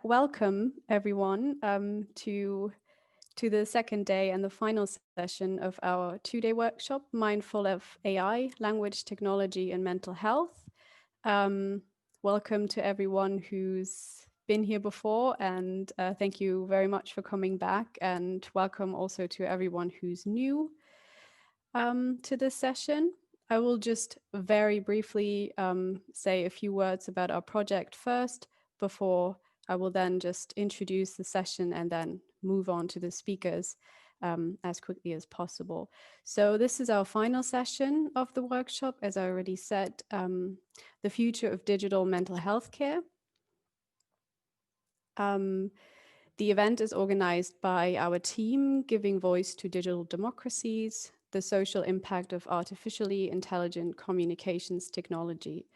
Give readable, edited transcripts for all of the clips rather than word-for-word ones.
Welcome everyone to the second day and the final session of our 2-day workshop, Mindful of AI, Language, Technology and Mental Health. Welcome to everyone who's been here before, and thank you very much for coming back, and welcome also to everyone who's new to this session. I will just very briefly say a few words about our project first, before I will then just introduce the session and then move on to the speakers as quickly as possible. So this is our final session of the workshop, as I already said, the future of digital mental health care. The event is organized by our team, Giving Voice to Digital Democracies, the social impact of artificially intelligent communications technology.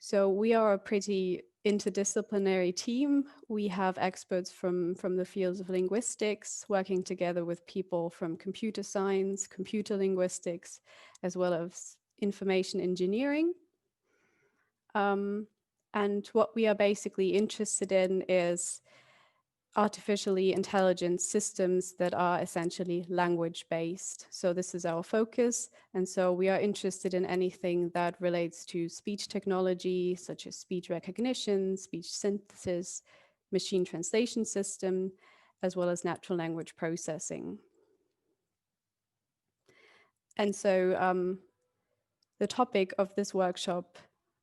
So we are a pretty interdisciplinary team. We have experts from the fields of linguistics, working together with people from computer science, computer linguistics, as well as information engineering. And what we are basically interested in is artificially intelligent systems that are essentially language-based. So this is our focus. And so we are interested in anything that relates to speech technology, such as speech recognition, speech synthesis, machine translation system, as well as natural language processing. And so the topic of this workshop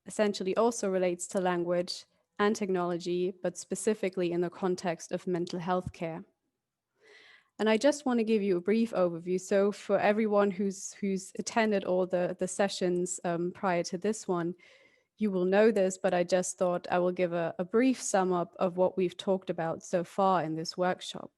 essentially also relates to language and technology, but specifically in the context of mental health care. And I just want to give you a brief overview. So for everyone who's attended all the sessions prior to this one, you will know this, but I just thought I will give a brief sum up of what we've talked about so far in this workshop.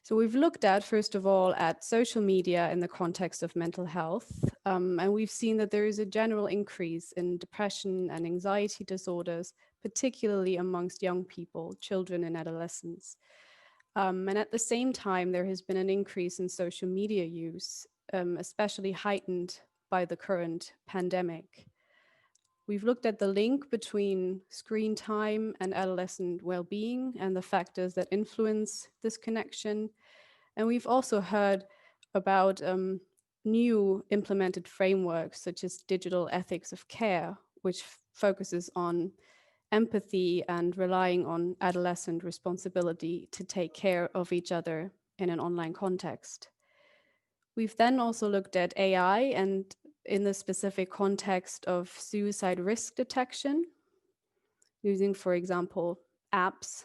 So we've looked at, first of all, at social media in the context of mental health. And we've seen that there is a general increase in depression and anxiety disorders, particularly amongst young people, children and adolescents. And at the same time, there has been an increase in social media use, especially heightened by the current pandemic. We've looked at the link between screen time and adolescent well-being and the factors that influence this connection. And we've also heard about new implemented frameworks such as digital ethics of care, which focuses on empathy and relying on adolescent responsibility to take care of each other in an online context. We've then also looked at AI and in the specific context of suicide risk detection, using, for example, apps.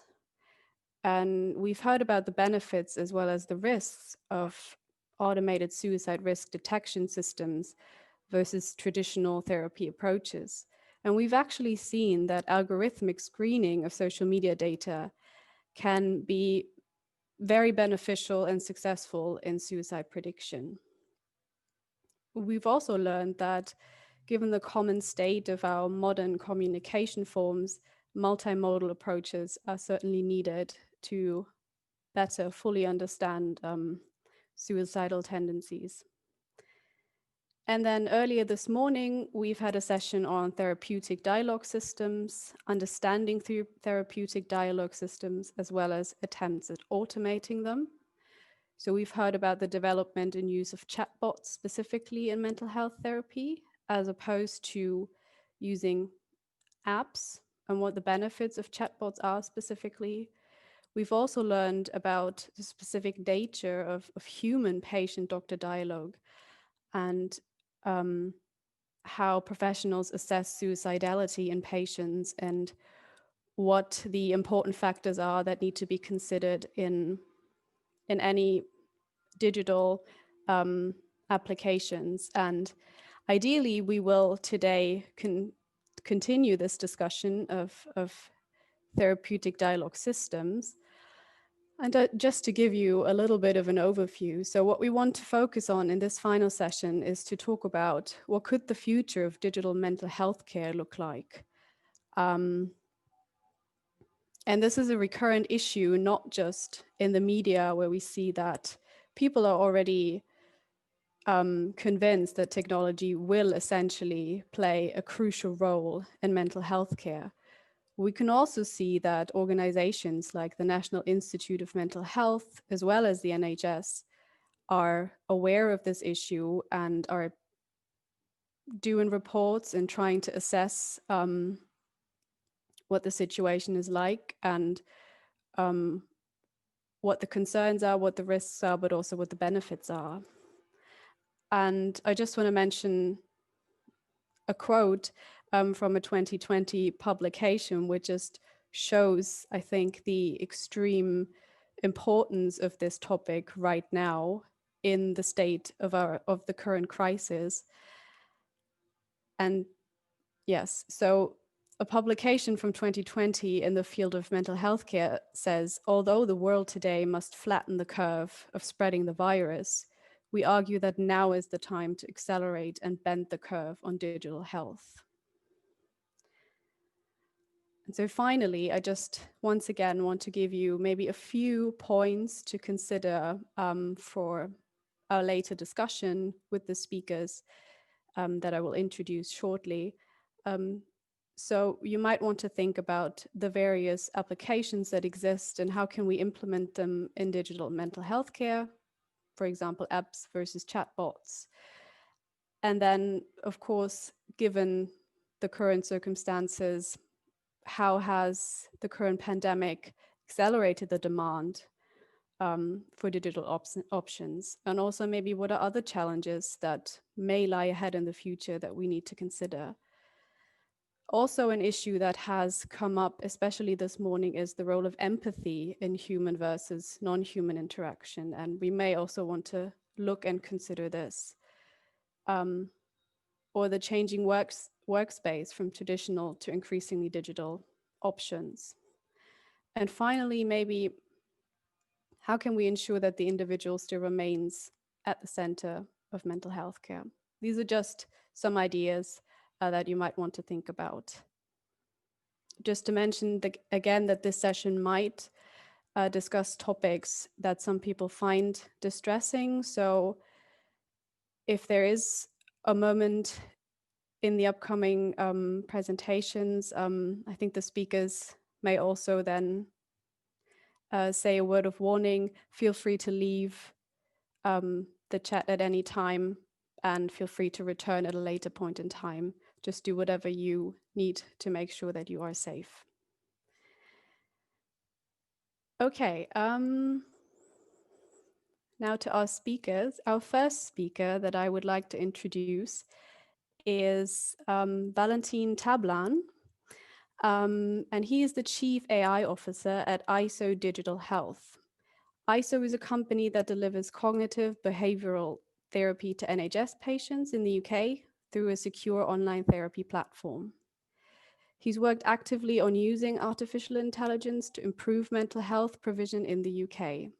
And we've heard about the benefits as well as the risks of automated suicide risk detection systems versus traditional therapy approaches. And we've actually seen that algorithmic screening of social media data can be very beneficial and successful in suicide prediction. We've also learned that given the common state of our modern communication forms, multimodal approaches are certainly needed to better fully understand suicidal tendencies. And then earlier this morning, we've had a session on therapeutic dialogue systems, understanding through therapeutic dialogue systems, as well as attempts at automating them. So we've heard about the development and use of chatbots specifically in mental health therapy, as opposed to using apps and what the benefits of chatbots are specifically. We've also learned about the specific nature of human patient-doctor dialogue and how professionals assess suicidality in patients and what the important factors are that need to be considered in any digital applications. And ideally, we will today continue this discussion of therapeutic dialogue systems. And just to give you a little bit of an overview, so what we want to focus on in this final session is to talk about what could the future of digital mental health care look like. And this is a recurrent issue, not just in the media, where we see that people are already convinced that technology will essentially play a crucial role in mental health care. We can also see that organizations like the National Institute of Mental Health, as well as the NHS, are aware of this issue and are doing reports and trying to assess what the situation is like, and what the concerns are, what the risks are, but also what the benefits are. And I just want to mention a quote from a 2020 publication, which just shows, I think, the extreme importance of this topic right now in the state of the current crisis. And yes, so a publication from 2020 in the field of mental health care says, although the world today must flatten the curve of spreading the virus, we argue that now is the time to accelerate and bend the curve on digital health. And so finally, I just once again want to give you maybe a few points to consider for our later discussion with the speakers that I will introduce shortly. So you might want to think about the various applications that exist and how can we implement them in digital mental health care, for example, apps versus chatbots. And then, of course, given the current circumstances, how has the current pandemic accelerated the demand for digital options? And also maybe what are other challenges that may lie ahead in the future that we need to consider? Also, an issue that has come up, especially this morning, is the role of empathy in human versus non-human interaction. And we may also want to look and consider this. Or the changing workspace from traditional to increasingly digital options. And finally, maybe how can we ensure that the individual still remains at the center of mental health care? These are just some ideas that you might want to think about. Just to mention again that this session might discuss topics that some people find distressing. So if there is a moment in the upcoming presentations, I think the speakers may also then say a word of warning. Feel free to leave the chat at any time and feel free to return at a later point in time. Just do whatever you need to make sure that you are safe. Okay, now to our speakers. Our first speaker that I would like to introduce is Valentin Tablan, and he is the Chief AI Officer at ISO Digital Health. ISO is a company that delivers cognitive behavioral therapy to NHS patients in the UK through a secure online therapy platform. He's worked actively on using artificial intelligence to improve mental health provision in the UK.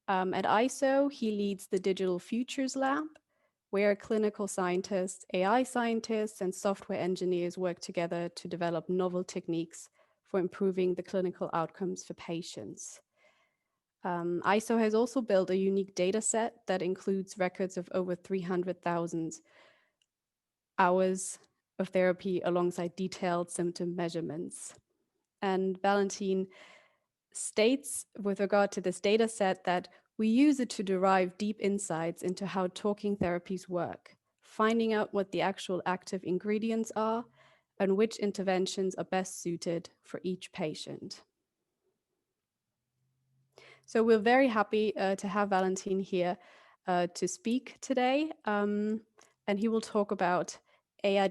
At ISO, he leads the Digital Futures Lab, where clinical scientists, AI scientists, and software engineers work together to develop novel techniques for improving the clinical outcomes for patients. ISO has also built a unique data set that includes records of over 300,000 hours of therapy alongside detailed symptom measurements. And Valentin states with regard to this data set that we use it to derive deep insights into how talking therapies work, finding out what the actual active ingredients are and which interventions are best suited for each patient. So we're very happy to have Valentin here to speak today, and he will talk about AI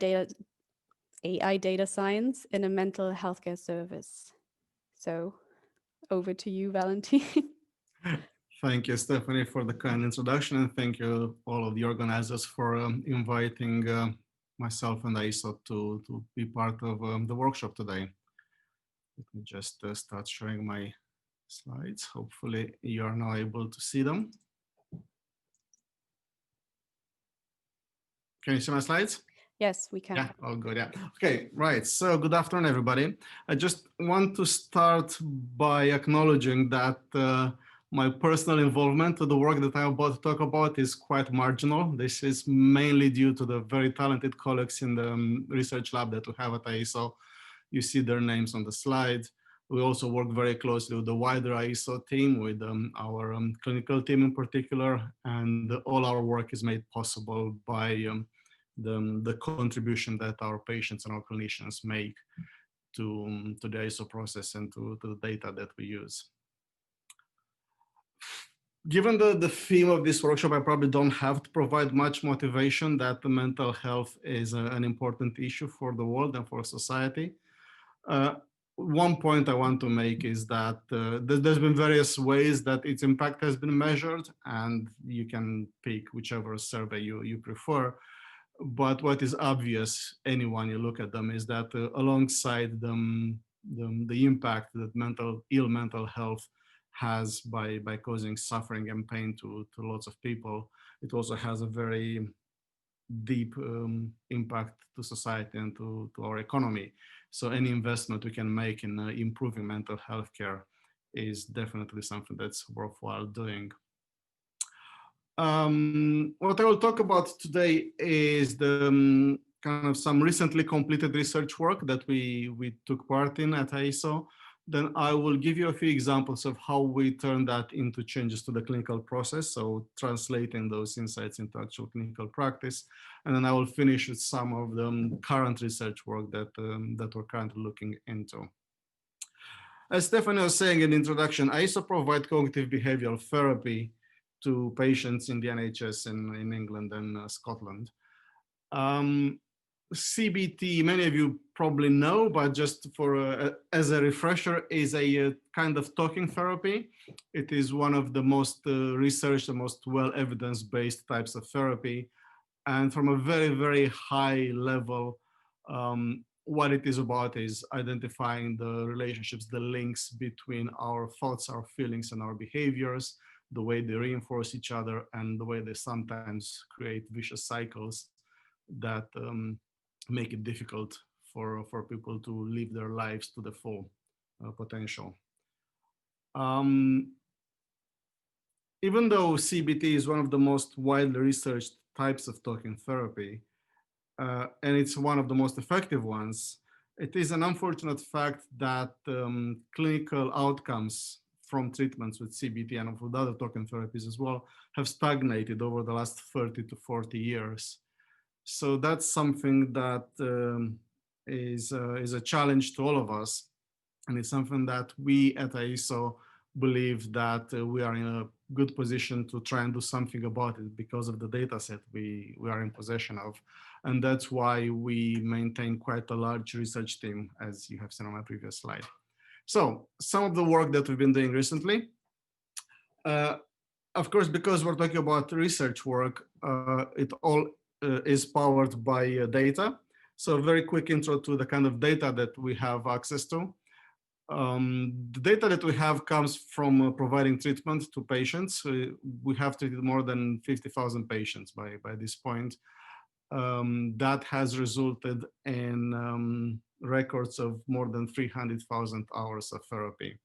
data science in a mental healthcare service. So over to you, Valentin. Thank you, Stefanie, for the kind introduction, and thank you all of the organizers for inviting myself and ISO to be part of the workshop today. Let me just start sharing my slides. Hopefully you are now able to see them. Can you see my slides? Yes, we can. Yeah, all good. Yeah. Okay, right. So good afternoon, everybody. I just want to start by acknowledging that my personal involvement to the work that I'm about to talk about is quite marginal. This is mainly due to the very talented colleagues in the research lab that we have at ISO. You see their names on the slide. We also work very closely with the wider ISO team, with our clinical team in particular, and all our work is made possible by the contribution that our patients and our clinicians make to the ISO process and to the data that we use. Given the theme of this workshop, I probably don't have to provide much motivation that the mental health is an important issue for the world and for society. One point I want to make is that there's been various ways that its impact has been measured, and you can pick whichever survey you prefer. But what is obvious, anyone you look at them, is that alongside the impact that mental health has by causing suffering and pain to lots of people, it also has a very deep impact to society and to our economy. So any investment we can make in improving mental health care is definitely something that's worthwhile doing. What I will talk about today is the kind of some recently completed research work that we took part in at ISO. Then I will give you a few examples of how we turn that into changes to the clinical process, so translating those insights into actual clinical practice. And then I will finish with some of the current research work that we're currently looking into. As Stefanie was saying in the introduction, ISO provide cognitive behavioral therapy to patients in the NHS in England and Scotland. CBT, many of you probably know, but just for as a refresher, is a kind of talking therapy. It is one of the most researched, the most well evidence-based types of therapy. And from a very, very high level, what it is about is identifying the relationships, the links between our thoughts, our feelings, and our behaviors, the way they reinforce each other, and the way they sometimes create vicious cycles that make it difficult for people to live their lives to the full potential. Even though CBT is one of the most widely researched types of talking therapy, and it's one of the most effective ones, it is an unfortunate fact that clinical outcomes from treatments with CBT and with other talking therapies as well have stagnated over the last 30 to 40 years. So that's something that is a challenge to all of us. And it's something that we at ISO believe that we are in a good position to try and do something about it because of the data set we are in possession of. And that's why we maintain quite a large research team, as you have seen on my previous slide. So some of the work that we've been doing recently, of course, because we're talking about research work, it all is powered by data. So a very quick intro to the kind of data that we have access to. The data that we have comes from providing treatment to patients. We have treated more than 50,000 patients by this point. That has resulted in records of more than 300,000 hours of therapy.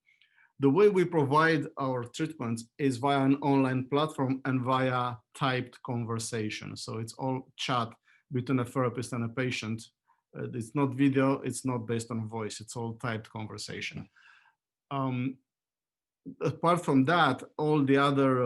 The way we provide our treatments is via an online platform and via typed conversation. So it's all chat between a therapist and a patient. It's not video, it's not based on voice, it's all typed conversation. Apart from that, all the other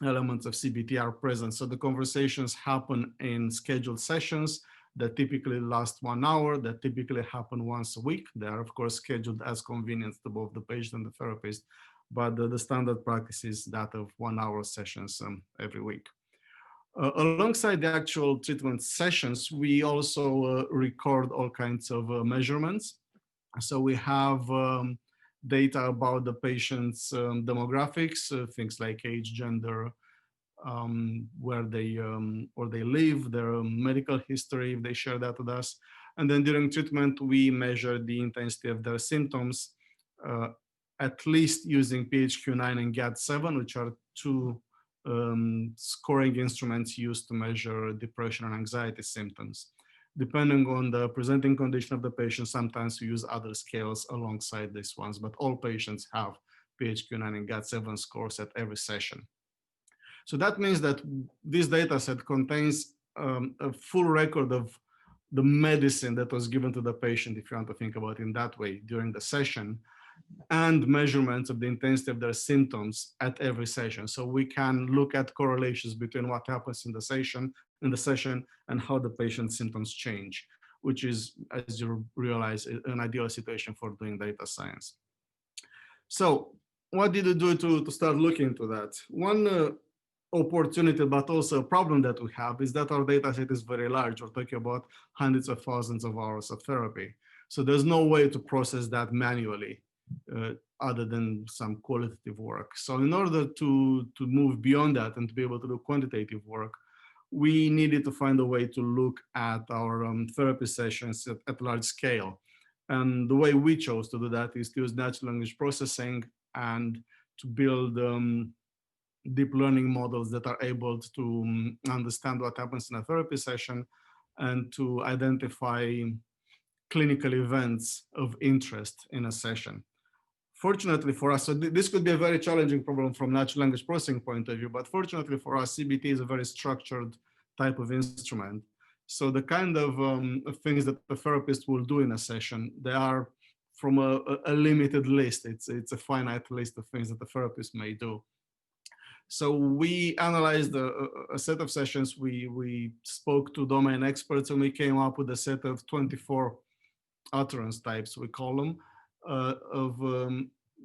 elements of CBT are present. So the conversations happen in scheduled sessions that typically last 1 hour, that typically happen once a week. They are, of course, scheduled as convenient to both the patient and the therapist, but the standard practice is that of 1 hour sessions every week. Alongside the actual treatment sessions, we also record all kinds of measurements. So we have data about the patient's demographics, things like age, gender, where they live, their medical history, if they share that with us. And then during treatment, we measure the intensity of their symptoms, at least using PHQ-9 and GAD-7, which are two scoring instruments used to measure depression and anxiety symptoms. Depending on the presenting condition of the patient, sometimes we use other scales alongside these ones, but all patients have PHQ-9 and GAD-7 scores at every session. So that means that this data set contains a full record of the medicine that was given to the patient, if you want to think about it in that way, during the session, and measurements of the intensity of their symptoms at every session. So we can look at correlations between what happens in the session and how the patient's symptoms change, which is, as you realize, an ideal situation for doing data science. So what did you do to start looking into that? One opportunity, but also a problem that we have is that our data set is very large. We're talking about hundreds of thousands of hours of therapy. So there's no way to process that manually other than some qualitative work. So in order to move beyond that and to be able to do quantitative work, we needed to find a way to look at our therapy sessions at large scale. And the way we chose to do that is to use natural language processing and to build deep learning models that are able to understand what happens in a therapy session and to identify clinical events of interest in a session. Fortunately for us, so this could be a very challenging problem from natural language processing point of view, but fortunately for us, CBT is a very structured type of instrument. So the kind of things that the therapist will do in a session, they are from a limited list. It's a finite list of things that the therapist may do. So we analyzed a set of sessions. We spoke to domain experts, and we came up with a set of 24 utterance types, we call them, of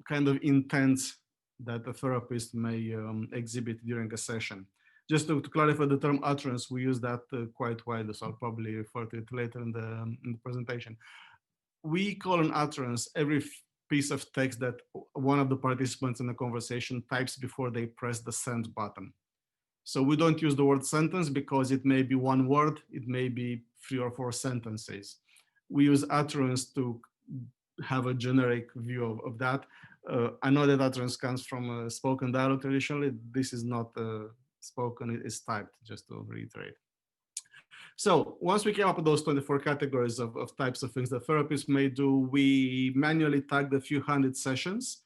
kind of intents that a therapist may exhibit during a session. Just to clarify the term utterance, we use that quite widely, so I'll probably refer to it later in the presentation. We call an utterance every piece of text that one of the participants in the conversation types before they press the send button. So we don't use the word sentence because it may be one word, it may be 3 or 4 sentences. We use utterance to have a generic view of that. I know that utterance comes from a spoken dialogue traditionally. This is not spoken, it is typed, just to reiterate. So once we came up with those 24 categories of types of things that therapists may do, we manually tagged a few hundred sessions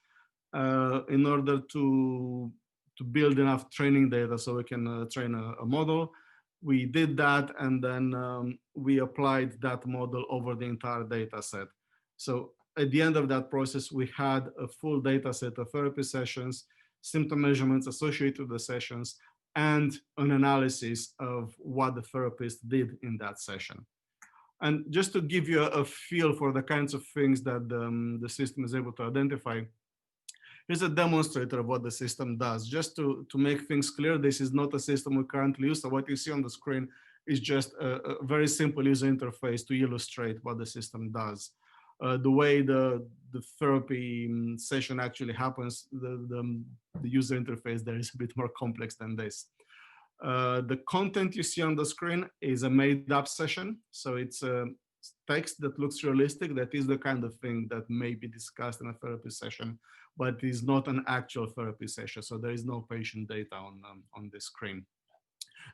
in order to build enough training data so we can train a model. We did that, and then we applied that model over the entire data set. So at the end of that process, we had a full data set of therapy sessions, symptom measurements associated with the sessions, and an analysis of what the therapist did in that session. And just to give you a feel for the kinds of things that the system is able to identify, here's a demonstrator of what the system does. Just to make things clear, this is not a system we currently use. So what you see on the screen is just a very simple user interface to illustrate what the system does. The way the therapy session actually happens, the user interface there is a bit more complex than this. The content you see on the screen is a made-up session. So it's a text that looks realistic. That is the kind of thing that may be discussed in a therapy session, but is not an actual therapy session. So there is no patient data on the screen.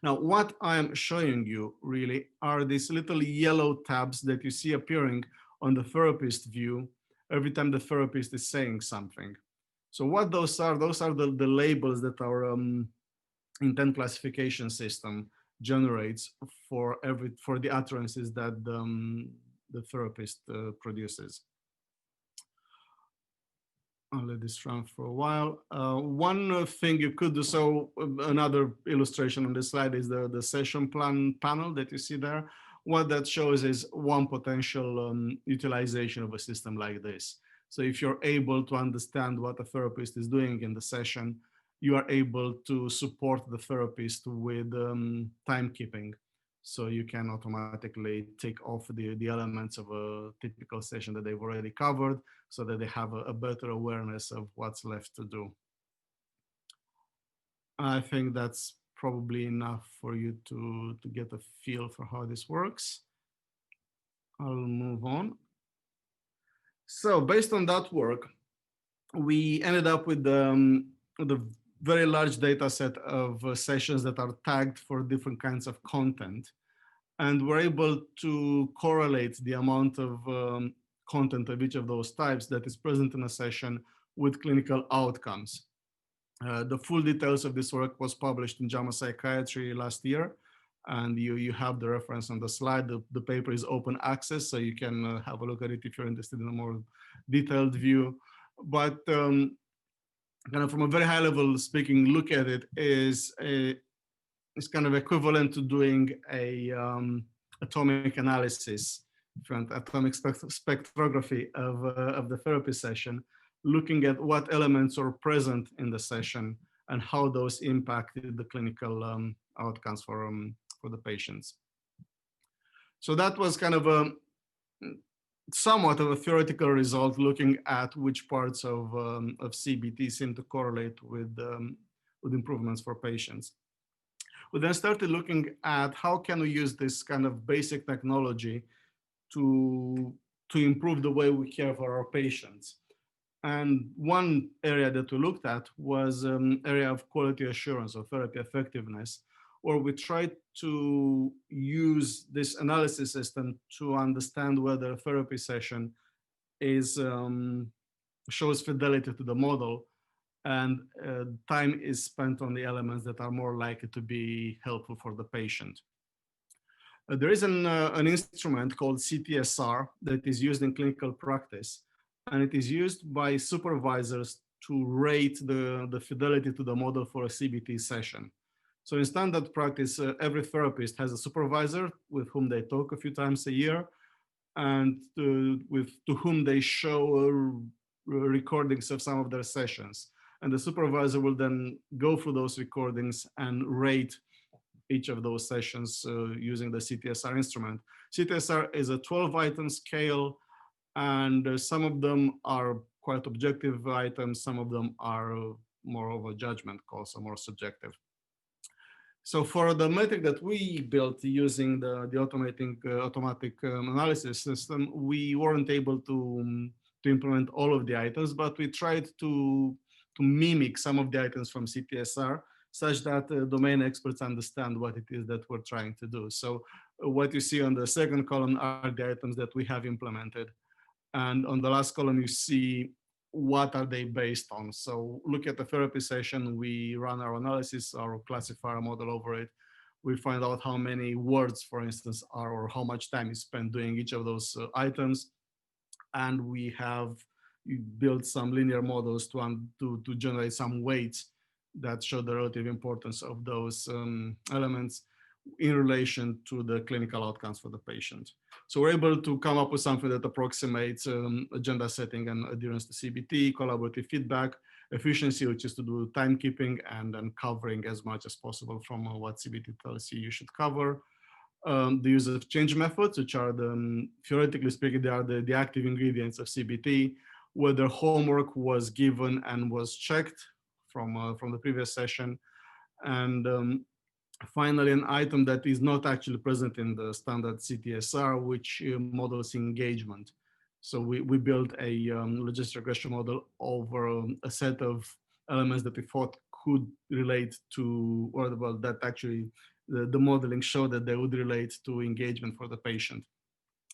Now, what I am showing you really are these little yellow tabs that you see appearing on the therapist view every time the therapist is saying something. So what those are the labels that our intent classification system generates for the utterances that the therapist produces. I'll let this run for a while. One thing you could do, so another illustration on this slide is the session plan panel that you see there. What that shows is one potential utilization of a system like this. So if you're able to understand what a therapist is doing in the session, you are able to support the therapist with timekeeping. So you can automatically take off the elements of a typical session that they've already covered so that they have a better awareness of what's left to do. I think that's probably enough for you to get a feel for how this works. I'll move on. So based on that work, we ended up with the very large data set of sessions that are tagged for different kinds of content. And we're able to correlate the amount of content of each of those types that is present in a session with clinical outcomes. The full details of this work was published in JAMA Psychiatry last year. And you have the reference on the slide. The paper is open access, so you can have a look at it if you're interested in a more detailed view. But kind of from a very high level speaking, look at it is kind of equivalent to doing a atomic analysis, atomic spectrography of the therapy session, looking at what elements are present in the session and how those impacted the clinical outcomes for the patients. So that was kind of a somewhat of a theoretical result, looking at which parts of CBT seem to correlate with improvements for patients. We then started looking at how can we use this kind of basic technology to improve the way we care for our patients. And one area that we looked at was area of quality assurance or therapy effectiveness, where we tried to use this analysis system to understand whether a therapy session is shows fidelity to the model, and time is spent on the elements that are more likely to be helpful for the patient. There is an instrument called CTSR that is used in clinical practice, and it is used by supervisors to rate the fidelity to the model for a CBT session. So in standard practice, every therapist has a supervisor with whom they talk a few times a year, and to whom they show recordings of some of their sessions. And the supervisor will then go through those recordings and rate each of those sessions using the CTSR instrument. CTSR is a 12-item scale, and some of them are quite objective items, some of them are more of a judgment call, so more subjective. So for the metric that we built using the automatic analysis system, we weren't able to implement all of the items, but we tried to mimic some of the items from CTSR, such that domain experts understand what it is that we're trying to do. So what you see on the second column are the items that we have implemented. And on the last column, you see what are they based on. So look at the therapy session, we run our analysis, our classifier model over it. We find out how many words, for instance, are, or how much time is spent doing each of those items. And we have built some linear models to generate some weights that show the relative importance of those elements in relation to the clinical outcomes for the patient. So we're able to come up with something that approximates agenda setting and adherence to CBT, collaborative feedback, efficiency, which is to do timekeeping and then covering as much as possible from what CBT tells you should cover. The use of change methods, which are theoretically speaking, they are the active ingredients of CBT, whether homework was given and was checked from the previous session. And finally, an item that is not actually present in the standard CTSR, which models engagement. So we built a logistic regression model over a set of elements that we thought could relate to, or well, that actually the modeling showed that they would relate to engagement for the patient.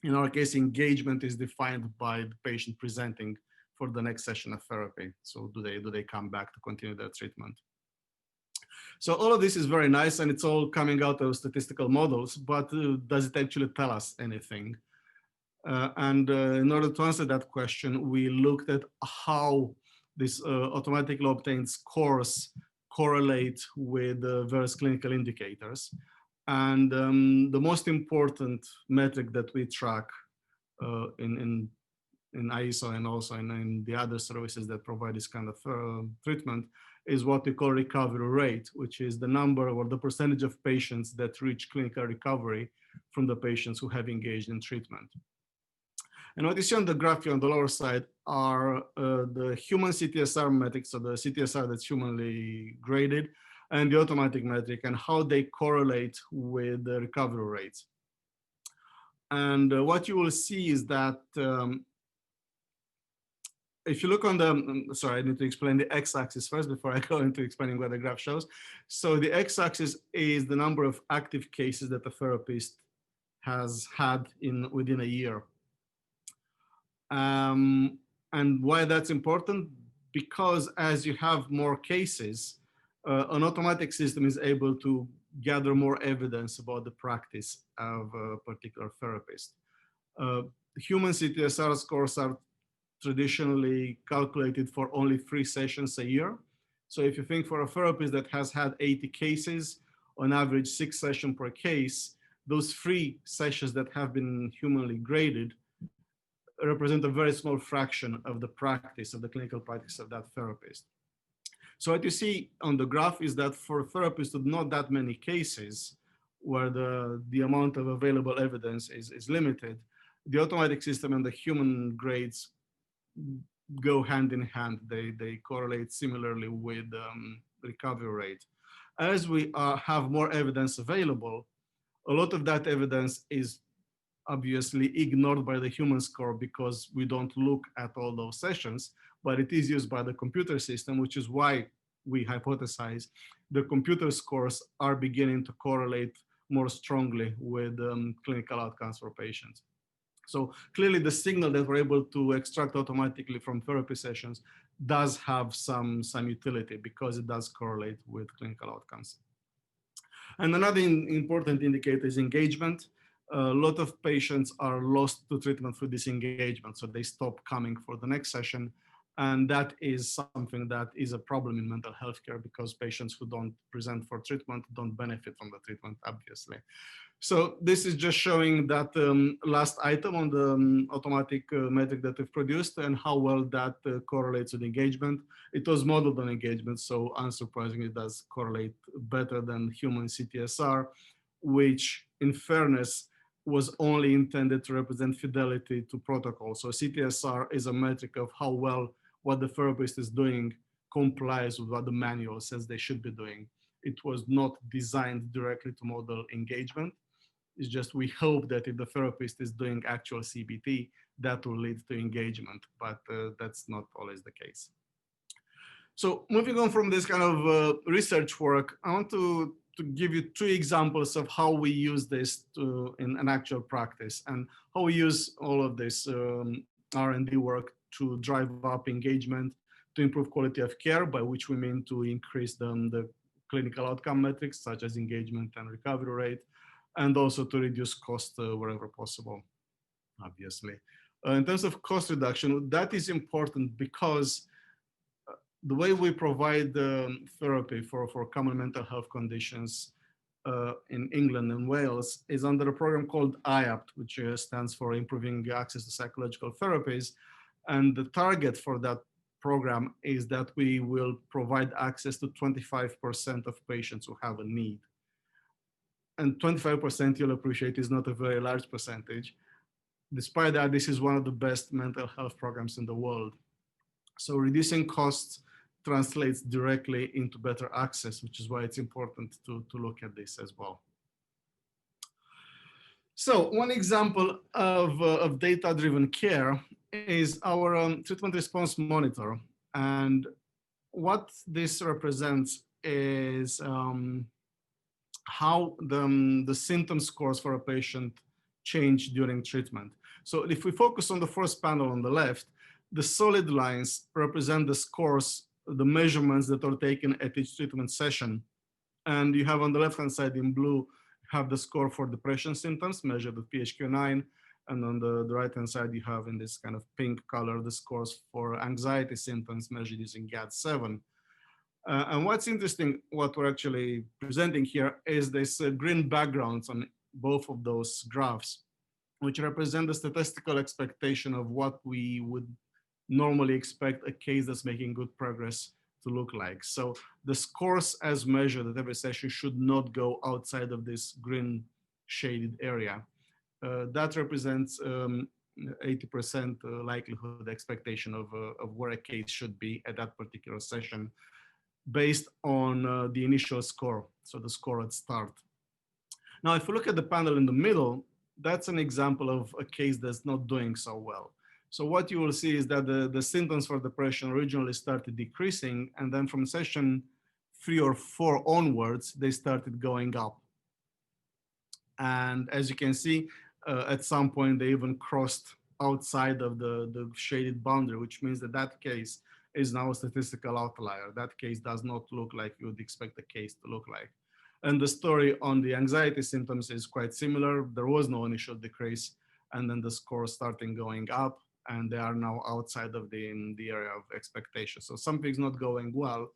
In our case, engagement is defined by the patient presenting for the next session of therapy. So do they come back to continue their treatment? So all of this is very nice, and it's all coming out of statistical models, but does it actually tell us anything? In order to answer that question, we looked at how this automatically obtained scores correlate with various clinical indicators. And the most important metric that we track in ISO and also in the other services that provide this kind of treatment is what we call recovery rate, which is the number or the percentage of patients that reach clinical recovery from the patients who have engaged in treatment. And what you see on the graph here on the lower side are the human CTSR metrics, so the CTSR that's humanly graded, and the automatic metric, and how they correlate with the recovery rates. And what you will see is that if you look on the, sorry, I need to explain the x-axis first before I go into explaining what the graph shows. So the x-axis is the number of active cases that the therapist has had within a year. And why that's important? Because as you have more cases, an automatic system is able to gather more evidence about the practice of a particular therapist. Uh, Human CTSR scores are traditionally calculated for only 3 sessions a year. So if you think for a therapist that has had 80 cases, on average 6 sessions per case, those 3 sessions that have been humanly graded represent a very small fraction of the practice, of the clinical practice of that therapist. So what you see on the graph is that for therapists with not that many cases, where the amount of available evidence is limited, the automatic system and the human grades go hand in hand. They correlate similarly with recovery rate. As we have more evidence available, a lot of that evidence is obviously ignored by the human score because we don't look at all those sessions, but it is used by the computer system, which is why we hypothesize the computer scores are beginning to correlate more strongly with clinical outcomes for patients. So clearly the signal that we're able to extract automatically from therapy sessions does have some utility because it does correlate with clinical outcomes. And another important indicator is engagement. A lot of patients are lost to treatment through disengagement, so they stop coming for the next session. And that is something that is a problem in mental health care because patients who don't present for treatment don't benefit from the treatment, obviously. So this is just showing that last item on the automatic metric that we've produced and how well that correlates with engagement. It was modeled on engagement, so unsurprisingly, it does correlate better than human CTSR, which in fairness was only intended to represent fidelity to protocol. So CTSR is a metric of how well what the therapist is doing complies with what the manual says they should be doing. It was not designed directly to model engagement. It's just we hope that if the therapist is doing actual CBT, that will lead to engagement, but that's not always the case. So moving on from this kind of research work, I want to give you 2 examples of how we use this in an actual practice and how we use all of this R&D work to drive up engagement, to improve quality of care, by which we mean to increase the clinical outcome metrics such as engagement and recovery rate, and also to reduce cost wherever possible, obviously. In terms of cost reduction, that is important because the way we provide therapy for common mental health conditions in England and Wales is under a program called IAPT, which stands for Improving Access to Psychological Therapies. And the target for that program is that we will provide access to 25% of patients who have a need. And 25%, you'll appreciate, is not a very large percentage. Despite that, this is one of the best mental health programs in the world. So reducing costs translates directly into better access, which is why it's important to look at this as well. So one example of data-driven care is our treatment response monitor. And what this represents is how the symptom scores for a patient change during treatment. So if we focus on the first panel on the left, the solid lines represent the scores, the measurements that are taken at each treatment session. And you have on the left-hand side in blue, have the score for depression symptoms measured with PHQ-9. And on the right-hand side, you have in this kind of pink color, the scores for anxiety symptoms measured using GAD-7. And what's interesting, what we're actually presenting here is this green backgrounds on both of those graphs, which represent the statistical expectation of what we would normally expect a case that's making good progress to look like. So the scores as measured at every session should not go outside of this green shaded area. That represents 80% likelihood expectation of where a case should be at that particular session based on the initial score, so the score at start. Now, if we look at the panel in the middle, that's an example of a case that's not doing so well. So what you will see is that the symptoms for depression originally started decreasing, and then from session 3 or 4 onwards, they started going up. And as you can see, at some point, they even crossed outside of the shaded boundary, which means that that case is now a statistical outlier. That case does not look like you would expect a case to look like. And the story on the anxiety symptoms is quite similar. There was no initial decrease, and then the score starting going up, and they are now outside of the area of expectation. So something's not going well,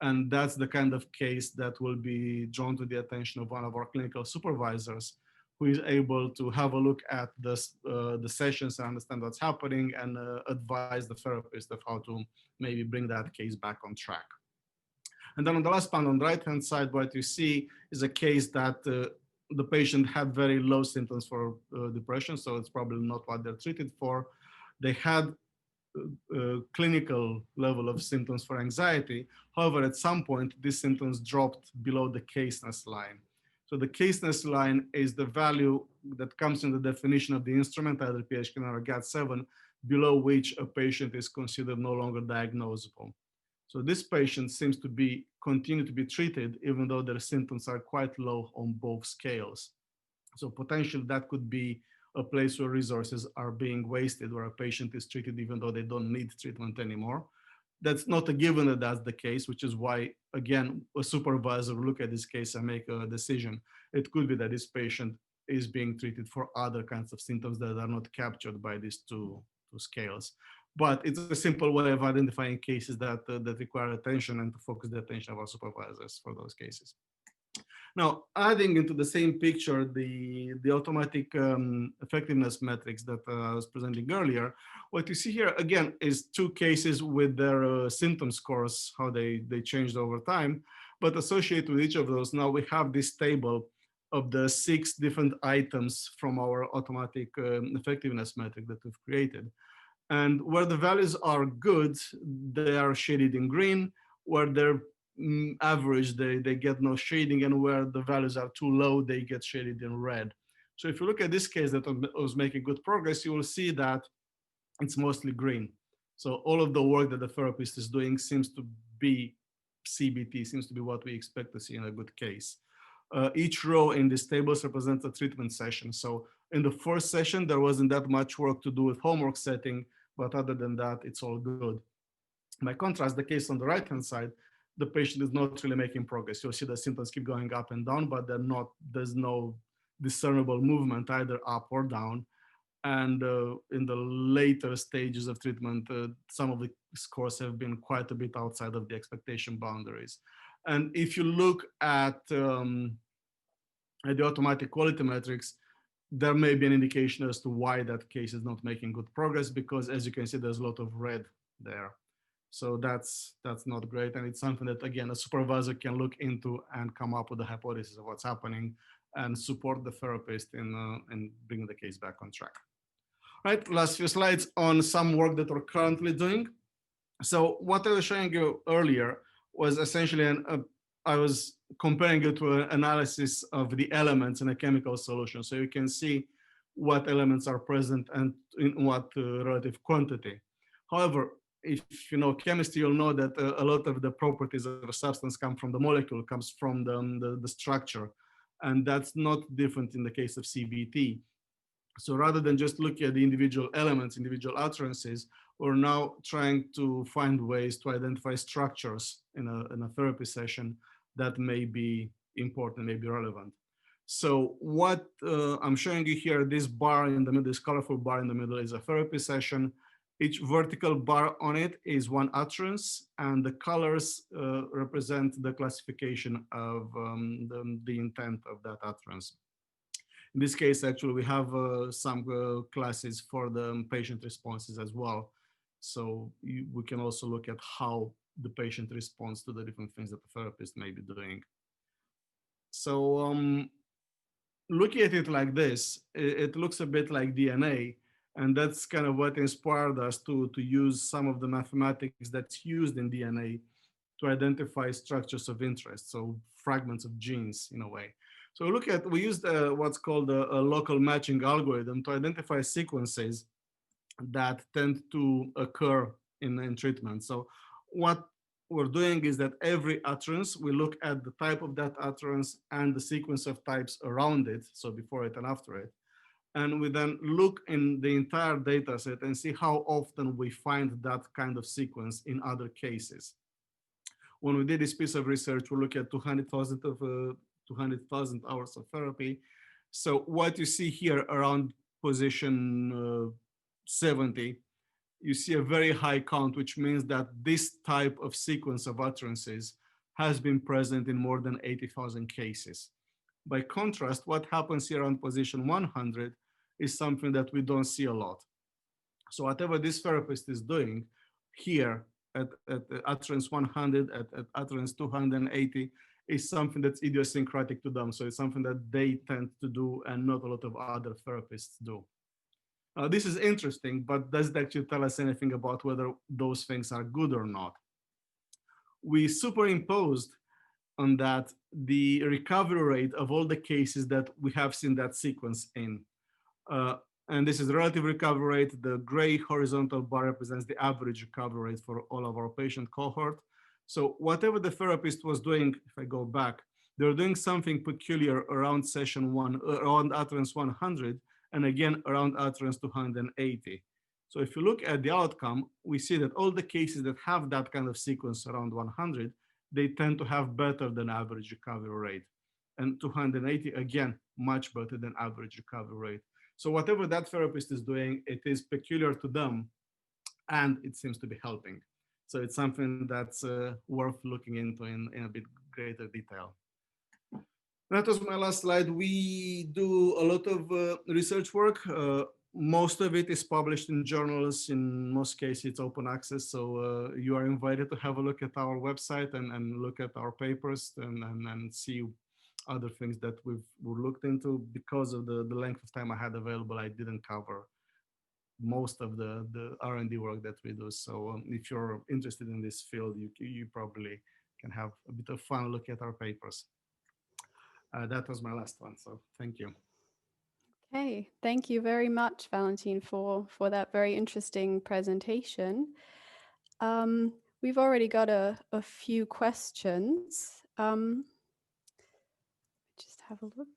and that's the kind of case that will be drawn to the attention of one of our clinical supervisors, who is able to have a look at the sessions and understand what's happening, and advise the therapist of how to maybe bring that case back on track. And then on the last panel on the right-hand side, what you see is a case that the patient had very low symptoms for depression, so it's probably not what they're treated for. They had clinical level of symptoms for anxiety. However, at some point, these symptoms dropped below the caseness line. So the caseness line is the value that comes in the definition of the instrument, either PHQ-9 or GAD-7, below which a patient is considered no longer diagnosable. So this patient seems to be continue to be treated even though their symptoms are quite low on both scales. So potentially that could be a place where resources are being wasted, where a patient is treated even though they don't need treatment anymore. That's not a given that that's the case, which is why, again, a supervisor will look at this case and make a decision. It could be that this patient is being treated for other kinds of symptoms that are not captured by these two scales. But it's a simple way of identifying cases that require attention and to focus the attention of our supervisors for those cases. Now, adding into the same picture the automatic effectiveness metrics that I was presenting earlier, what you see here again is two cases with their symptom scores, how they changed over time. But associated with each of those, now we have this table of the 6 different items from our automatic effectiveness metric that we've created. And where the values are good, they are shaded in green. Where they're average, they get no shading, and where the values are too low, they get shaded in red. So if you look at this case that was making good progress, you will see that it's mostly green. So all of the work that the therapist is doing seems to be CBT, seems to be what we expect to see in a good case. Each row in these tables represents a treatment session. So in the first session, there wasn't that much work to do with homework setting, but other than that, it's all good. By contrast, the case on the right-hand side, the patient is not really making progress. You'll see the symptoms keep going up and down, but there's no discernible movement either up or down. And in the later stages of treatment, some of the scores have been quite a bit outside of the expectation boundaries. And if you look at the automatic quality metrics, there may be an indication as to why that case is not making good progress, because as you can see, there's a lot of red there. So that's not great. And it's something that, again, a supervisor can look into and come up with a hypothesis of what's happening and support the therapist in bringing the case back on track. Right, last few slides on some work that we're currently doing. So what I was showing you earlier was essentially, I was comparing it to an analysis of the elements in a chemical solution. So you can see what elements are present and in what relative quantity. However, if you know chemistry, you'll know that a lot of the properties of a substance come from the molecule, comes from the structure. And that's not different in the case of CBT. So rather than just looking at the individual elements, individual utterances, we're now trying to find ways to identify structures in a therapy session that may be important, may be relevant. So what I'm showing you here, this bar in the middle, this colorful bar in the middle is a therapy session. Each vertical bar on it is one utterance, and the colors represent the classification of the intent of that utterance. In this case, actually, we have some classes for the patient responses as well. So we can also look at how the patient responds to the different things that the therapist may be doing. So looking at it like this, it looks a bit like DNA. And that's kind of what inspired us to use some of the mathematics that's used in DNA to identify structures of interest, so fragments of genes in a way. So we used what's called a local matching algorithm to identify sequences that tend to occur in treatment. So what we're doing is that every utterance, we look at the type of that utterance and the sequence of types around it, so before it and after it. And we then look in the entire data set and see how often we find that kind of sequence in other cases. When we did this piece of research, we looked at 200,000 of 200,000 hours of therapy. So what you see here around position 70, you see a very high count, which means that this type of sequence of utterances has been present in more than 80,000 cases. By contrast, what happens here on position 100 is something that we don't see a lot. So whatever this therapist is doing here at utterance 100, at utterance 280, is something that's idiosyncratic to them. So it's something that they tend to do and not a lot of other therapists do. This is interesting, but does it actually tell us anything about whether those things are good or not? We superimposed on that the recovery rate of all the cases that we have seen that sequence in. And this is the relative recovery rate. The gray horizontal bar represents the average recovery rate for all of our patient cohort. So whatever the therapist was doing, if I go back, they're doing something peculiar around session one, around utterance 100, and again around utterance 280. So if you look at the outcome, we see that all the cases that have that kind of sequence around 100, they tend to have better than average recovery rate. And 280, again, much better than average recovery rate. So whatever that therapist is doing, it is peculiar to them, and it seems to be helping. So it's something that's worth looking into in a bit greater detail. That was my last slide. We do a lot of research work. Most of it is published in journals. In most cases, it's open access. So you are invited to have a look at our website and look at our papers and see other things that we've looked into. Because of the length of time I had available, I didn't cover most of the R&D work that we do. So if you're interested in this field, you probably can have a bit of fun look at our papers. That was my last one, so thank you. Okay, thank you very much, Valentin, for that very interesting presentation. We've already got a few questions. Just have a look.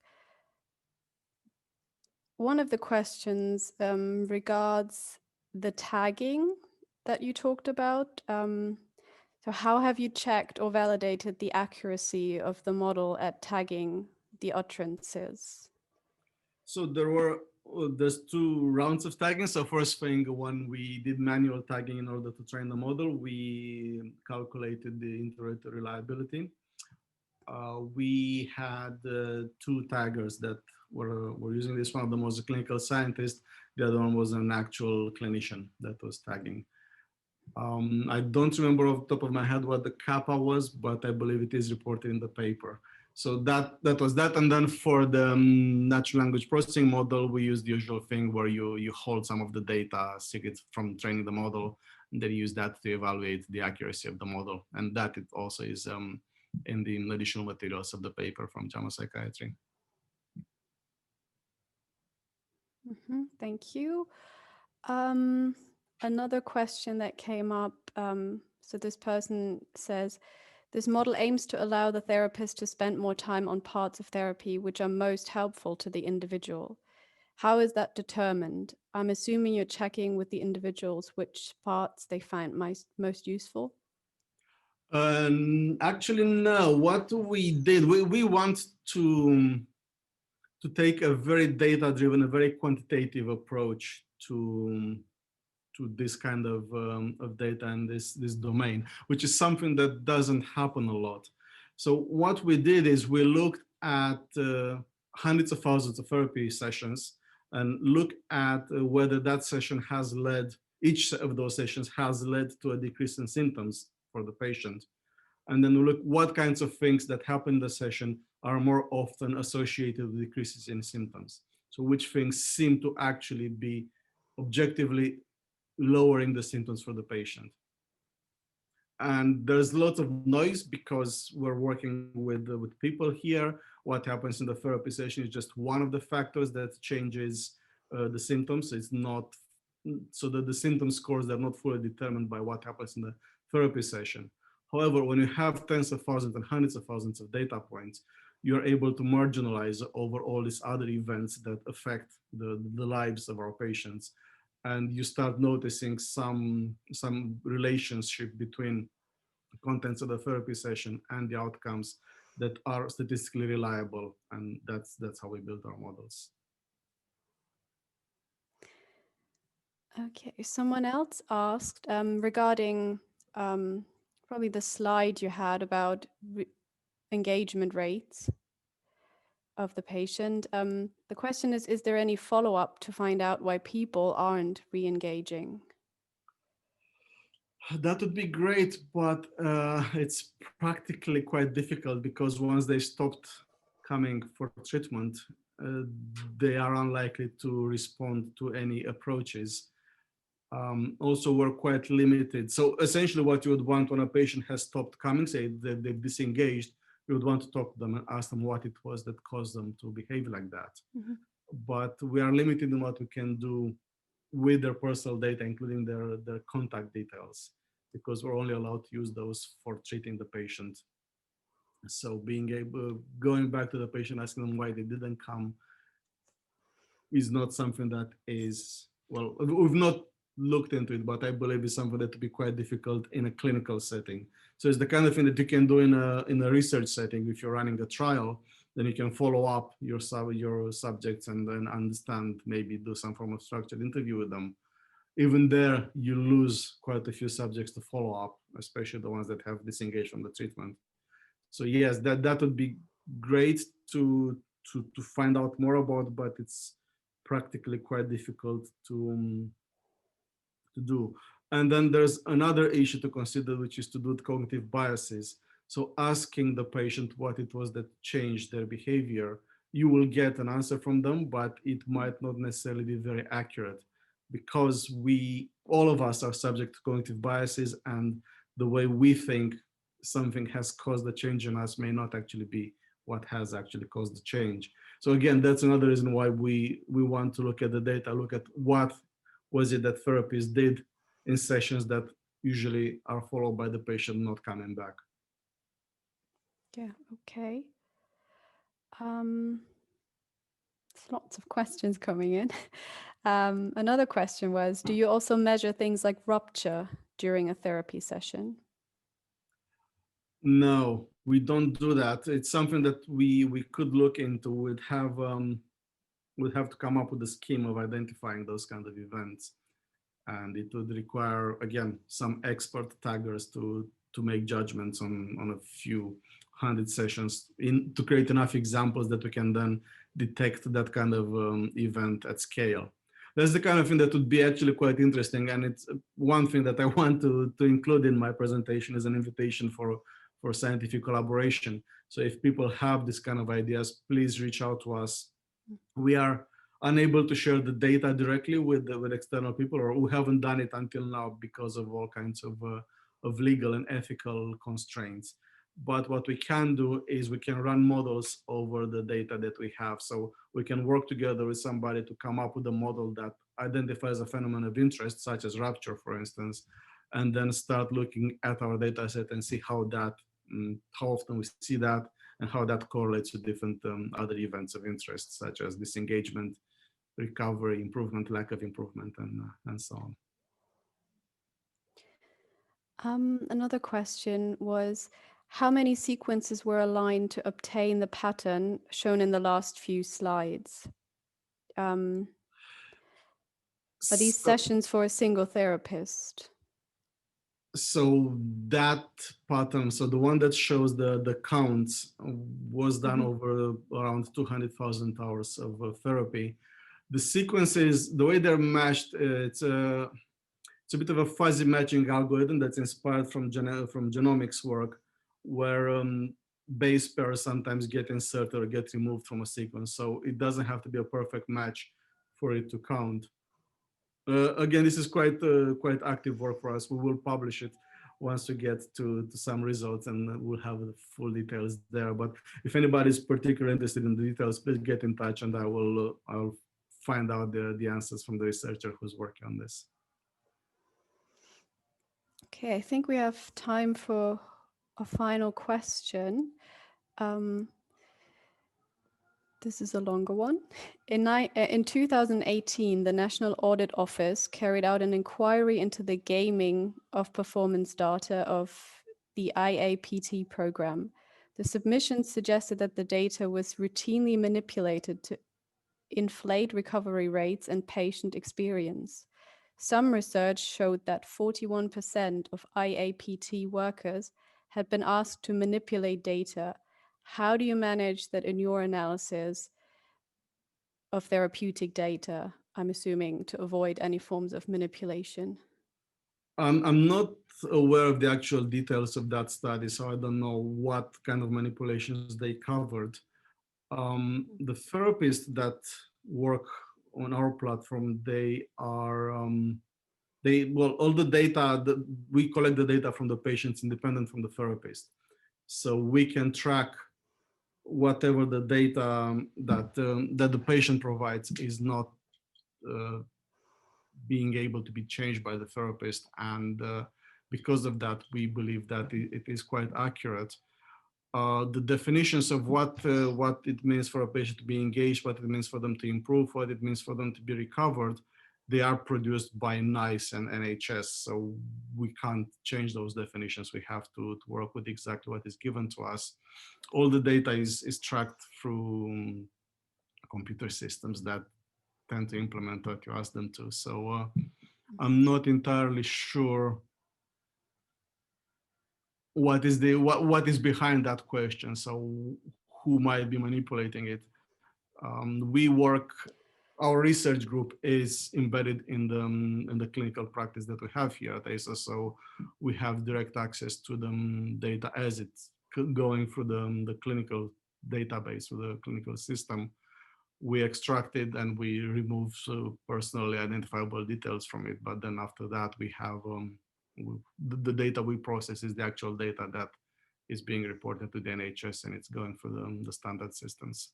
One of the questions regards the tagging that you talked about. So how have you checked or validated the accuracy of the model at tagging the utterances? So there's two rounds of tagging. So first thing, when we did manual tagging in order to train the model, we calculated the iterator reliability. We had two taggers that were using this. One of them was a clinical scientist. The other one was an actual clinician that was tagging. I don't remember off the top of my head what the kappa was, but I believe it is reported in the paper. So that was that. And then for the natural language processing model, we use the usual thing where you hold some of the data secrets from training the model, and then use that to evaluate the accuracy of the model. And that it also is in the additional materials of the paper from JAMA Psychiatry. Thank you. Another question that came up, so this person says, this model aims to allow the therapist to spend more time on parts of therapy which are most helpful to the individual. How is that determined? I'm assuming you're checking with the individuals which parts they find most useful. Actually, no. What we did, we want to take a very data-driven, a very quantitative approach to this kind of data and this domain, which is something that doesn't happen a lot. So what we did is we looked at hundreds of thousands of therapy sessions and look at whether that session has led, each of those sessions has led to a decrease in symptoms for the patient. And then we look what kinds of things that happen in the session are more often associated with decreases in symptoms. So which things seem to actually be objectively lowering the symptoms for the patient. And there's lots of noise because we're working with people here. What happens in the therapy session is just one of the factors that changes the symptoms. It's not, so that the symptom scores are not fully determined by what happens in the therapy session. However, when you have tens of thousands and hundreds of thousands of data points, you're able to marginalize over all these other events that affect the lives of our patients. And you start noticing some relationship between the contents of the therapy session and the outcomes that are statistically reliable, and that's how we build our models. Okay, someone else asked regarding probably the slide you had about engagement rates of the patient. The question is there any follow-up to find out why people aren't re-engaging? That would be great, but it's practically quite difficult because once they stopped coming for treatment, they are unlikely to respond to any approaches. Also, we're quite limited. So essentially what you would want when a patient has stopped coming, say that they've disengaged, you would want to talk to them and ask them what it was that caused them to behave like that. Mm-hmm. But we are limited in what we can do with their personal data, including their contact details, because we're only allowed to use those for treating the patient. So going back to the patient, asking them why they didn't come is not something that is, well, we've not looked into it, but I believe it's something that would be quite difficult in a clinical setting. So it's the kind of thing that you can do in a research setting. If you're running a trial, then you can follow up your subjects and then understand, maybe do some form of structured interview with them. Even there, you lose quite a few subjects to follow up, especially the ones that have disengaged from the treatment. So yes, that would be great to find out more about, but it's practically quite difficult to do. And then there's another issue to consider, which is to do with cognitive biases. So asking the patient what it was that changed their behavior, you will get an answer from them, but it might not necessarily be very accurate, because all of us are subject to cognitive biases, and the way we think something has caused the change in us may not actually be what has actually caused the change. So again, that's another reason why we want to look at the data, look at what was it that therapists did in sessions that usually are followed by the patient not coming back. Yeah, okay. There's lots of questions coming in. Another question was, do you also measure things like rupture during a therapy session? No, we don't do that. It's something that we could look into. We'd have to come up with a scheme of identifying those kind of events, and it would require, again, some expert taggers to make judgments on a few hundred sessions to create enough examples that we can then detect that kind of event at scale. That's the kind of thing that would be actually quite interesting, and it's one thing that I want to include in my presentation is an invitation for scientific collaboration. So if people have this kind of ideas, please reach out to us. We are unable to share the data directly with external people, or we haven't done it until now because of all kinds of legal and ethical constraints. But what we can do is we can run models over the data that we have. So we can work together with somebody to come up with a model that identifies a phenomenon of interest, such as rupture, for instance, and then start looking at our data set and see how often we see that, and how that correlates with different other events of interest, such as disengagement, recovery, improvement, lack of improvement, and so on. Another question was, how many sequences were aligned to obtain the pattern shown in the last few slides? Are these sessions for a single therapist? So that pattern, so the one that shows the counts, was done over around 200,000 hours of therapy. The sequences, the way they're matched, it's a bit of a fuzzy matching algorithm that's inspired from genomics work, where base pairs sometimes get inserted or get removed from a sequence. So it doesn't have to be a perfect match for it to count. Again, this is quite active work for us. We will publish it once we get to some results, and we'll have the full details there. But if anybody is particularly interested in the details, please get in touch, and I'll find out the answers from the researcher who's working on this. Okay, I think we have time for a final question. This is a longer one. In 2018, the National Audit Office carried out an inquiry into the gaming of performance data of the IAPT program. The submission suggested that the data was routinely manipulated to inflate recovery rates and patient experience. Some research showed that 41% of IAPT workers had been asked to manipulate data. How do you manage that in your analysis of therapeutic data? I'm assuming to avoid any forms of manipulation. I'm not aware of the actual details of that study, so I don't know what kind of manipulations they covered. The therapists that work on our platform, they are, well, all the data, we collect the data from the patients independent from the therapist. So we can track whatever the data that the patient provides is not uh, being able to be changed by the therapist. And because of that, we believe that it is quite accurate. The definitions of what it means for a patient to be engaged, what it means for them to improve, what it means for them to be recovered, they are produced by NICE and NHS. So we can't change those definitions. We have to work with exactly what is given to us. All the data is tracked through computer systems that tend to implement what you ask them to. So I'm not entirely sure what is behind that question. So who might be manipulating it? We work. Our research group is embedded in the clinical practice that we have here at ASA, so we have direct access to the data as it's going through the clinical database, through the clinical system. We extract it and we remove personally identifiable details from it. But then after that, we have the data we process is the actual data that is being reported to the NHS, and it's going through the standard systems.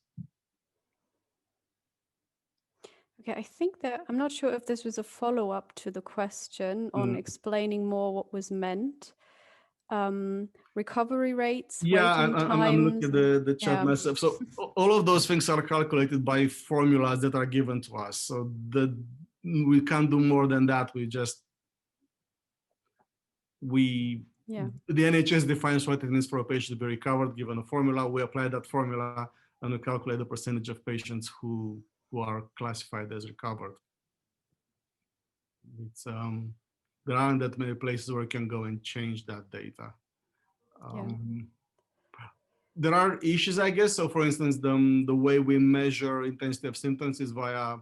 Okay, I think that I'm not sure if this was a follow-up to the question on explaining more what was meant. Recovery rates, Yeah, waiting times. I'm looking at the chat myself. So all of those things are calculated by formulas that are given to us. So we can't do more than that. The NHS defines what it means for a patient to be recovered, given a formula. We apply that formula and we calculate the percentage of patients who are classified as recovered. It's there aren't that many places where you can go and change that data. There are issues, I guess. So for instance, the way we measure intensity of symptoms is via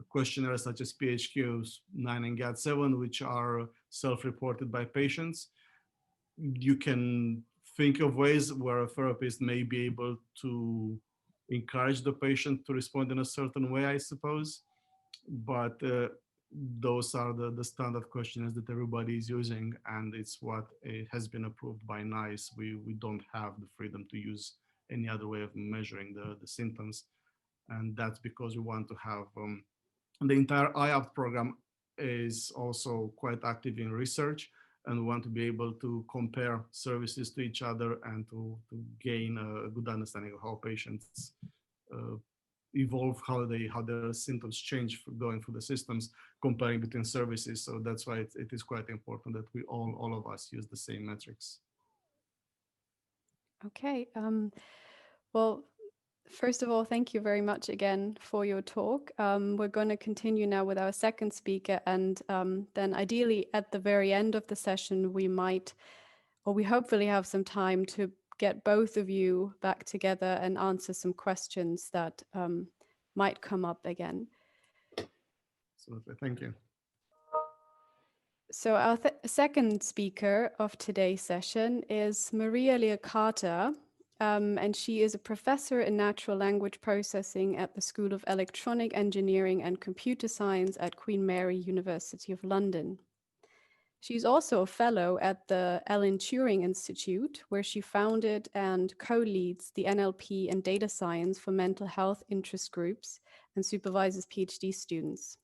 questionnaires such as PHQ-9 and GAD-7, which are self-reported by patients. You can think of ways where a therapist may be able to encourage the patient to respond in a certain way, I suppose. But those are the standard questionnaires that everybody is using, and it's what it has been approved by NICE. We don't have the freedom to use any other way of measuring the symptoms, and that's because we want to have the entire IAPT program is also quite active in research, and we want to be able to compare services to each other and to gain a good understanding of how patients evolve, how their symptoms change going through the systems, comparing between services. So that's why it is quite important that we all of us use the same metrics. Okay. Well, first of all, thank you very much again for your talk. We're going to continue now with our second speaker, and then ideally at the very end of the session, we hopefully have some time to get both of you back together and answer some questions that might come up again. Absolutely, thank you. So our second speaker of today's session is Maria Liacata, and she is a professor in natural language processing at the School of Electronic Engineering and Computer Science at Queen Mary University of London. She's also a fellow at the Alan Turing Institute, where she founded and co-leads the NLP and data science for mental health interest groups and supervises PhD students.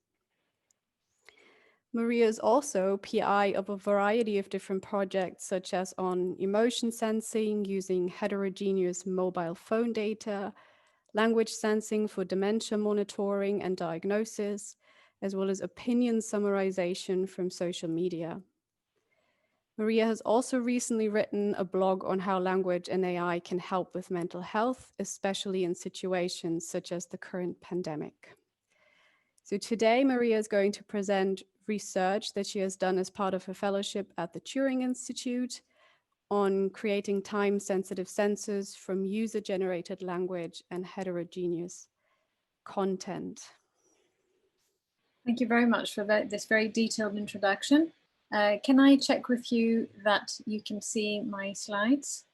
Maria is also PI of a variety of different projects, such as on emotion sensing using heterogeneous mobile phone data, language sensing for dementia monitoring and diagnosis, as well as opinion summarization from social media. Maria has also recently written a blog on how language and AI can help with mental health, especially in situations such as the current pandemic. So today, Maria is going to present research that she has done as part of her fellowship at the Turing Institute on creating time-sensitive sensors from user-generated language and heterogeneous content. Thank you very much for this very detailed introduction. Can I check with you that you can see my slides?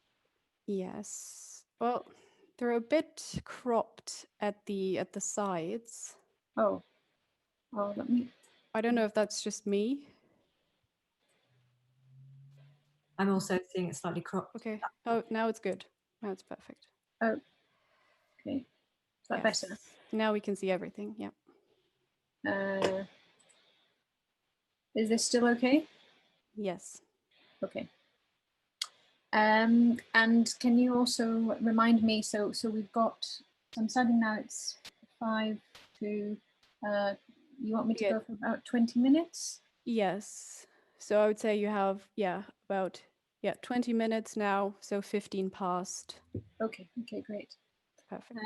Yes. Well, they're a bit cropped at the sides. Oh, let me. I don't know if that's just me. I'm also seeing it slightly cropped. Okay. Oh, now it's good. Now it's perfect. Oh, okay. Is that Yes. better? Now we can see everything. Yeah. Is this still okay? Yes. Okay. And can you also remind me, so we've got, I'm starting now, it's 5 to, you want me to go for about 20 minutes? Yes. So I would say you have, about 20 minutes now. So 15 past. Okay, great. Perfect.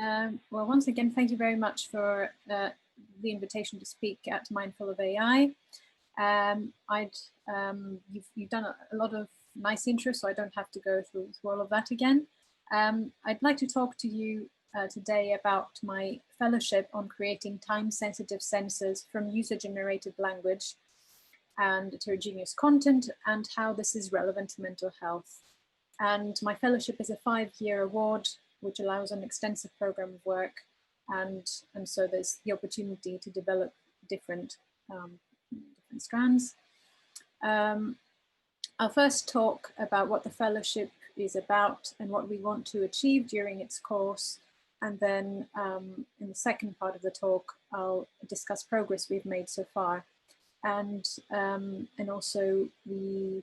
Well, once again, thank you very much for the invitation to speak at Mindful of AI. You've done a lot of nice intro, so I don't have to go through all of that again. I'd like to talk to you today about my fellowship on creating time-sensitive sensors from user-generated language and heterogeneous content, and how this is relevant to mental health. And my fellowship is a 5-year award, which allows an extensive program of work, and so there's the opportunity to develop different strands. I'll first talk about what the fellowship is about and what we want to achieve during its course. And then in the second part of the talk, I'll discuss progress we've made so far. And also we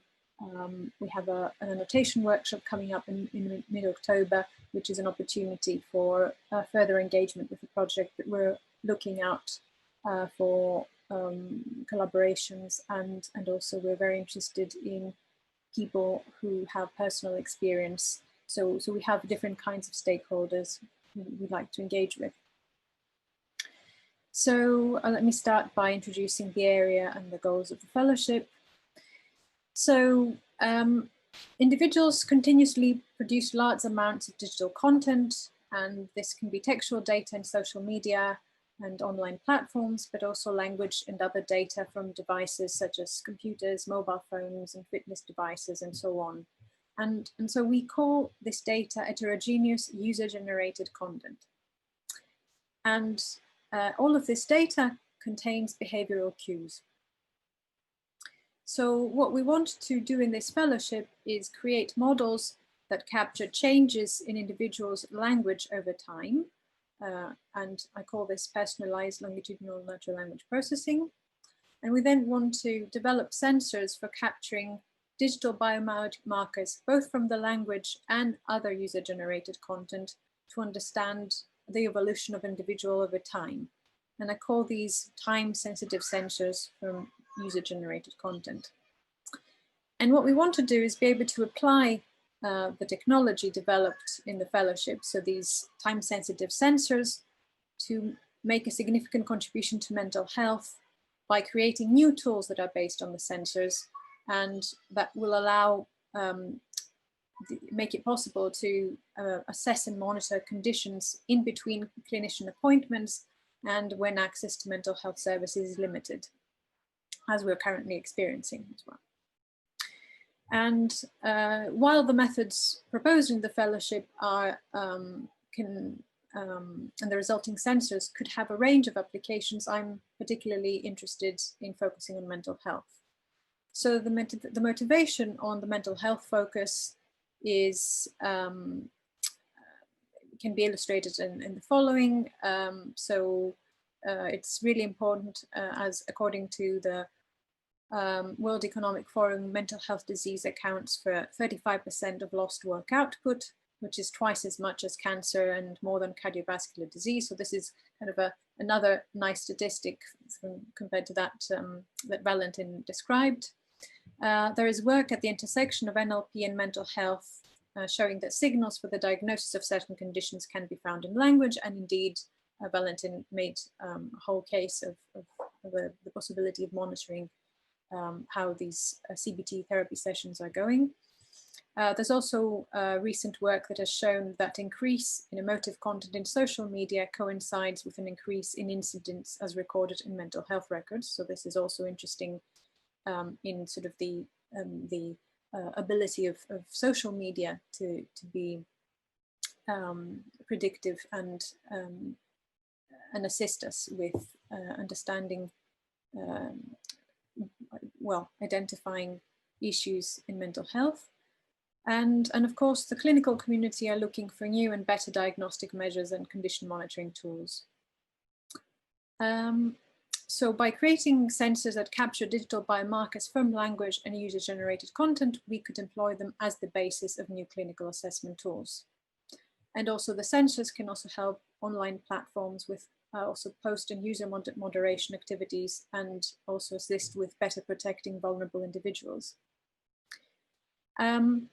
have an annotation workshop coming up in mid-October, which is an opportunity for further engagement with the project that we're looking out for collaborations, and also we're very interested in people who have personal experience. So we have different kinds of stakeholders who we'd like to engage with. So let me start by introducing the area and the goals of the fellowship. So individuals continuously produce large amounts of digital content, and this can be textual data and social media and online platforms, but also language and other data from devices such as computers, mobile phones, and fitness devices, and so on. And so we call this data heterogeneous user-generated content. And all of this data contains behavioral cues. So what we want to do in this fellowship is create models that capture changes in individuals' language over time. And I call this personalized longitudinal natural language processing. And we then want to develop sensors for capturing digital biomarkers, both from the language and other user-generated content, to understand the evolution of individual over time. And I call these time-sensitive sensors from user-generated content. And what we want to do is be able to apply the technology developed in the fellowship, so these time-sensitive sensors, to make a significant contribution to mental health by creating new tools that are based on the sensors, and that will allow, make it possible to assess and monitor conditions in between clinician appointments and when access to mental health services is limited, as we're currently experiencing as well. And while the methods proposed in the fellowship are, and the resulting sensors could have a range of applications, I'm particularly interested in focusing on mental health. So the motivation on the mental health focus is, can be illustrated in the following. It's really important, as according to the World Economic Forum, mental health disease accounts for 35% of lost work output, which is twice as much as cancer and more than cardiovascular disease. So this is kind of another nice statistic compared to that that Valentin described. There is work at the intersection of NLP and mental health showing that signals for the diagnosis of certain conditions can be found in language, and indeed Valentin made a whole case of the possibility of monitoring how these CBT therapy sessions are going. There's also recent work that has shown that increase in emotive content in social media coincides with an increase in incidents as recorded in mental health records. So this is also interesting in sort of the ability of social media to be predictive and assist us with understanding, well, identifying issues in mental health. And of course, the clinical community are looking for new and better diagnostic measures and condition monitoring tools. So by creating sensors that capture digital biomarkers from language and user-generated content, we could employ them as the basis of new clinical assessment tools. And also the sensors can also help online platforms with also post and user moderation activities, and also assist with better protecting vulnerable individuals. And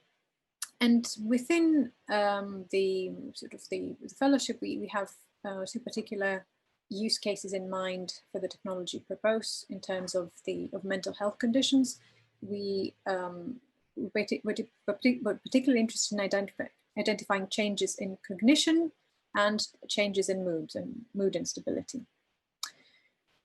within the fellowship, we have two particular use cases in mind for the technology proposed in terms of mental health conditions. We're particularly interested in identifying changes in cognition and changes in mood and mood instability.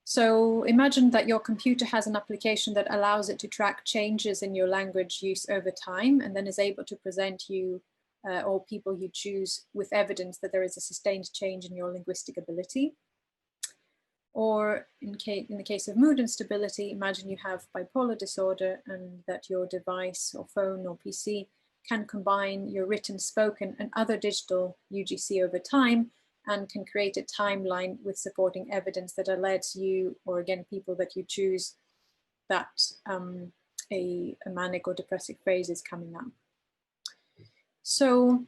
So imagine that your computer has an application that allows it to track changes in your language use over time, and then is able to present you or people you choose with evidence that there is a sustained change in your linguistic ability. Or in the case of mood instability, imagine you have bipolar disorder and that your device or phone or PC can combine your written, spoken and other digital UGC over time, and can create a timeline with supporting evidence that alerts you, or again, people that you choose, that a manic or depressive phase is coming up. So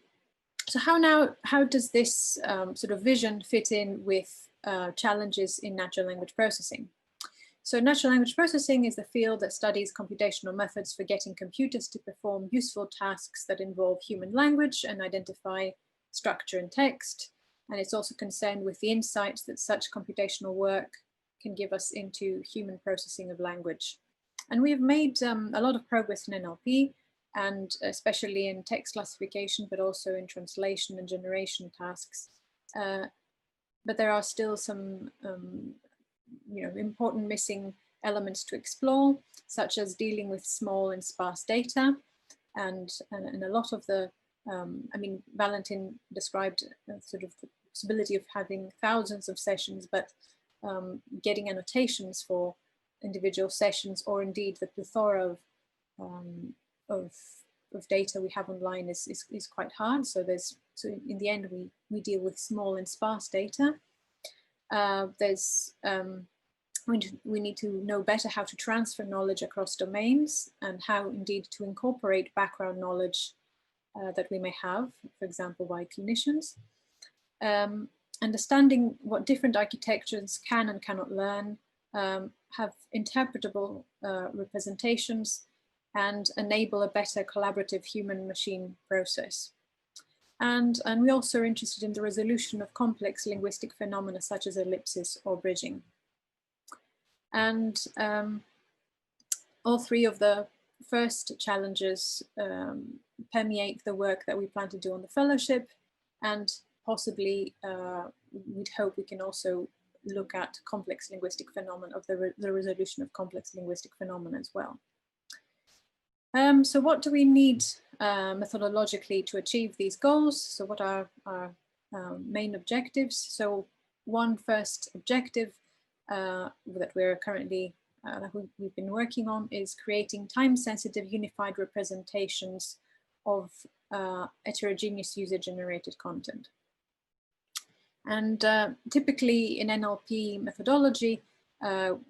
how does this sort of vision fit in with challenges in natural language processing? So natural language processing is the field that studies computational methods for getting computers to perform useful tasks that involve human language and identify structure and text. And it's also concerned with the insights that such computational work can give us into human processing of language. And we have made a lot of progress in NLP, and especially in text classification, but also in translation and generation tasks. But there are still some important missing elements to explore, such as dealing with small and sparse data. And a lot of the, I mean, Valentin described sort of the possibility of having thousands of sessions, but getting annotations for individual sessions, or indeed the plethora of data we have online is quite hard. So in the end, we deal with small and sparse data. We need to know better how to transfer knowledge across domains, and how indeed to incorporate background knowledge that we may have, for example, by clinicians. Understanding what different architectures can and cannot learn, have interpretable representations, and enable a better collaborative human-machine process. And we also are interested in the resolution of complex linguistic phenomena such as ellipsis or bridging. And all three of the first challenges permeate the work that we plan to do on the fellowship, and possibly we'd hope we can also look at complex linguistic phenomena, of the resolution of complex linguistic phenomena as well. So what do we need methodologically to achieve these goals? So what are our main objectives? So one first objective that we're currently, we've been working on, is creating time-sensitive unified representations of heterogeneous user-generated content. And typically in NLP methodology,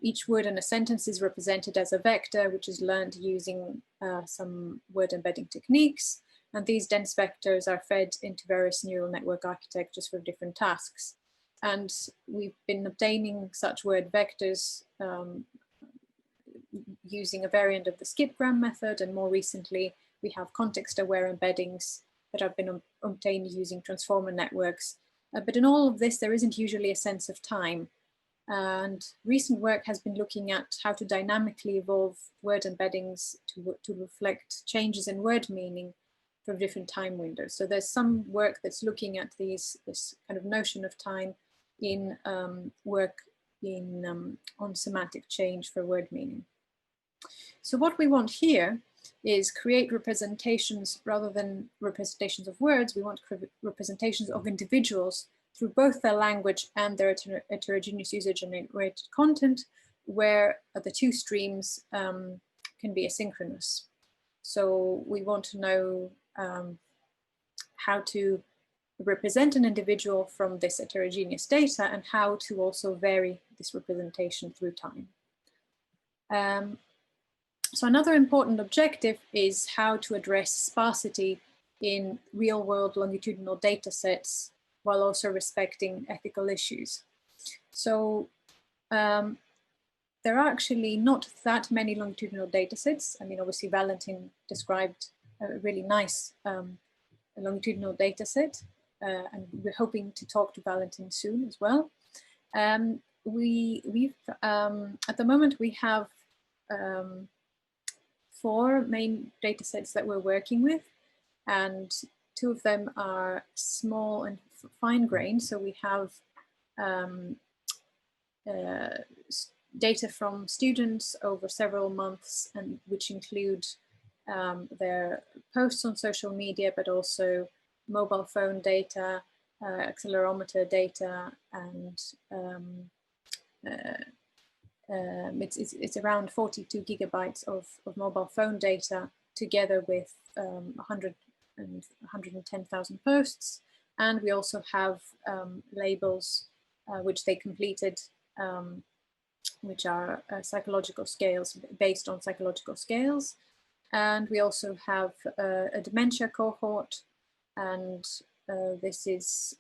each word in a sentence is represented as a vector, which is learned using some word embedding techniques. And these dense vectors are fed into various neural network architectures for different tasks. And we've been obtaining such word vectors using a variant of the skipgram method, and more recently we have context-aware embeddings that have been obtained using transformer networks. But in all of this, there isn't usually a sense of time. And recent work has been looking at how to dynamically evolve word embeddings to reflect changes in word meaning for different time windows. So there's some work that's looking at this kind of notion of time in work on semantic change for word meaning. So what we want here is create representations rather than representations of words. We want representations of individuals through both their language and their heterogeneous user-generated content, where the two streams can be asynchronous. So we want to know how to represent an individual from this heterogeneous data and how to also vary this representation through time. So another important objective is how to address sparsity in real-world longitudinal data sets while also respecting ethical issues. So there are actually not that many longitudinal data sets. I mean, obviously Valentin described a really nice longitudinal data set, and we're hoping to talk to Valentin soon as well. At the moment we have 4 main data sets that we're working with, and 2 of them are small and fine-grained. So we have data from students over several months, and which include their posts on social media, but also mobile phone data, accelerometer data, and it's around 42 gigabytes of mobile phone data, together with 110,000 posts. And we also have labels which they completed, which are psychological scales, based on psychological scales. And we also have a dementia cohort, and this is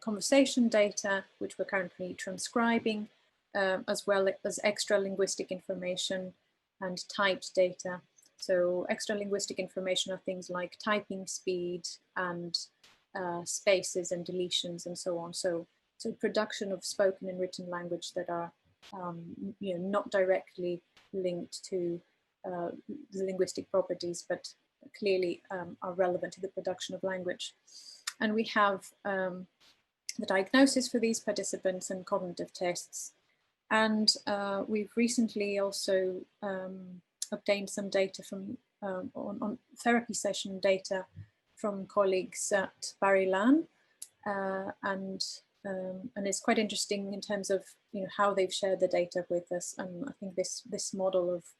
conversation data, which we're currently transcribing, as well as extra linguistic information and typed data. So extra linguistic information are things like typing speed and spaces and deletions and so on. So production of spoken and written language that are not directly linked to the linguistic properties, but clearly are relevant to the production of language. And we have the diagnosis for these participants and cognitive tests. And we've recently also obtained some data from on therapy session data from colleagues at Byrne, and it's quite interesting in terms of how they've shared the data with us. And I think this model of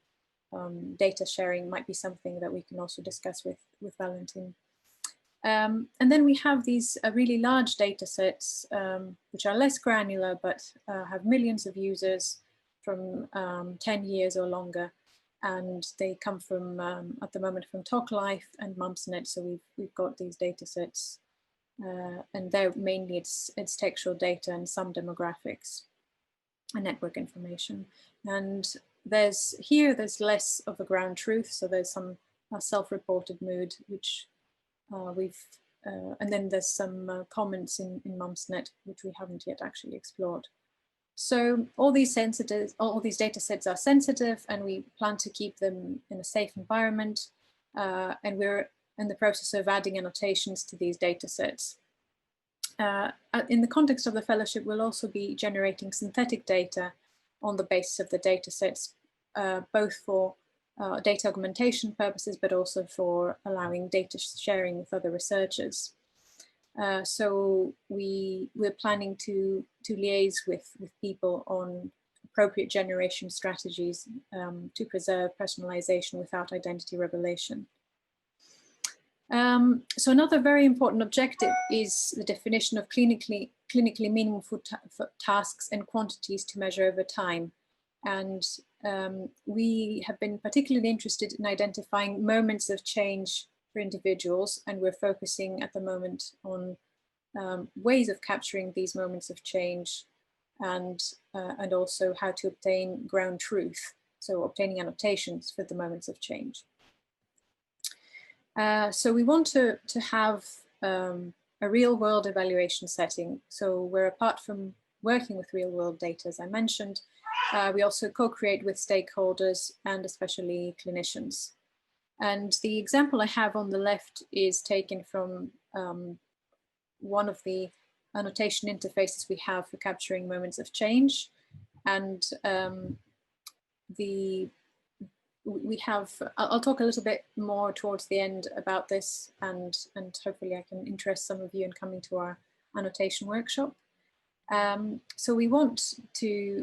data sharing might be something that we can also discuss with Valentin. And then we have these really large data sets, which are less granular, but have millions of users from 10 years or longer. And they come from, at the moment, from TalkLife and Mumsnet. So we've got these data sets, and they're mainly it's textual data and some demographics and network information. And there's less of a ground truth. So there's some self-reported mood, which and then there's some comments in Mumsnet, which we haven't yet actually explored. So all these data sets are sensitive, and we plan to keep them in a safe environment. And we're in the process of adding annotations to these data sets. In the context of the fellowship, we'll also be generating synthetic data on the basis of the data sets, both for data augmentation purposes, but also for allowing data sharing with other researchers. So we're planning to liaise with people on appropriate generation strategies to preserve personalization without identity revelation. So another very important objective is the definition of clinically meaningful tasks and quantities to measure over time. And we have been particularly interested in identifying moments of change for individuals, and we're focusing at the moment on ways of capturing these moments of change and also how to obtain ground truth, so obtaining annotations for the moments of change. So we want to have a real world evaluation setting. So where, apart from working with real world data, as I mentioned, we also co-create with stakeholders and especially clinicians. And the example I have on the left is taken from one of the annotation interfaces we have for capturing moments of change. And I'll talk a little bit more towards the end about this, and hopefully I can interest some of you in coming to our annotation workshop. So we want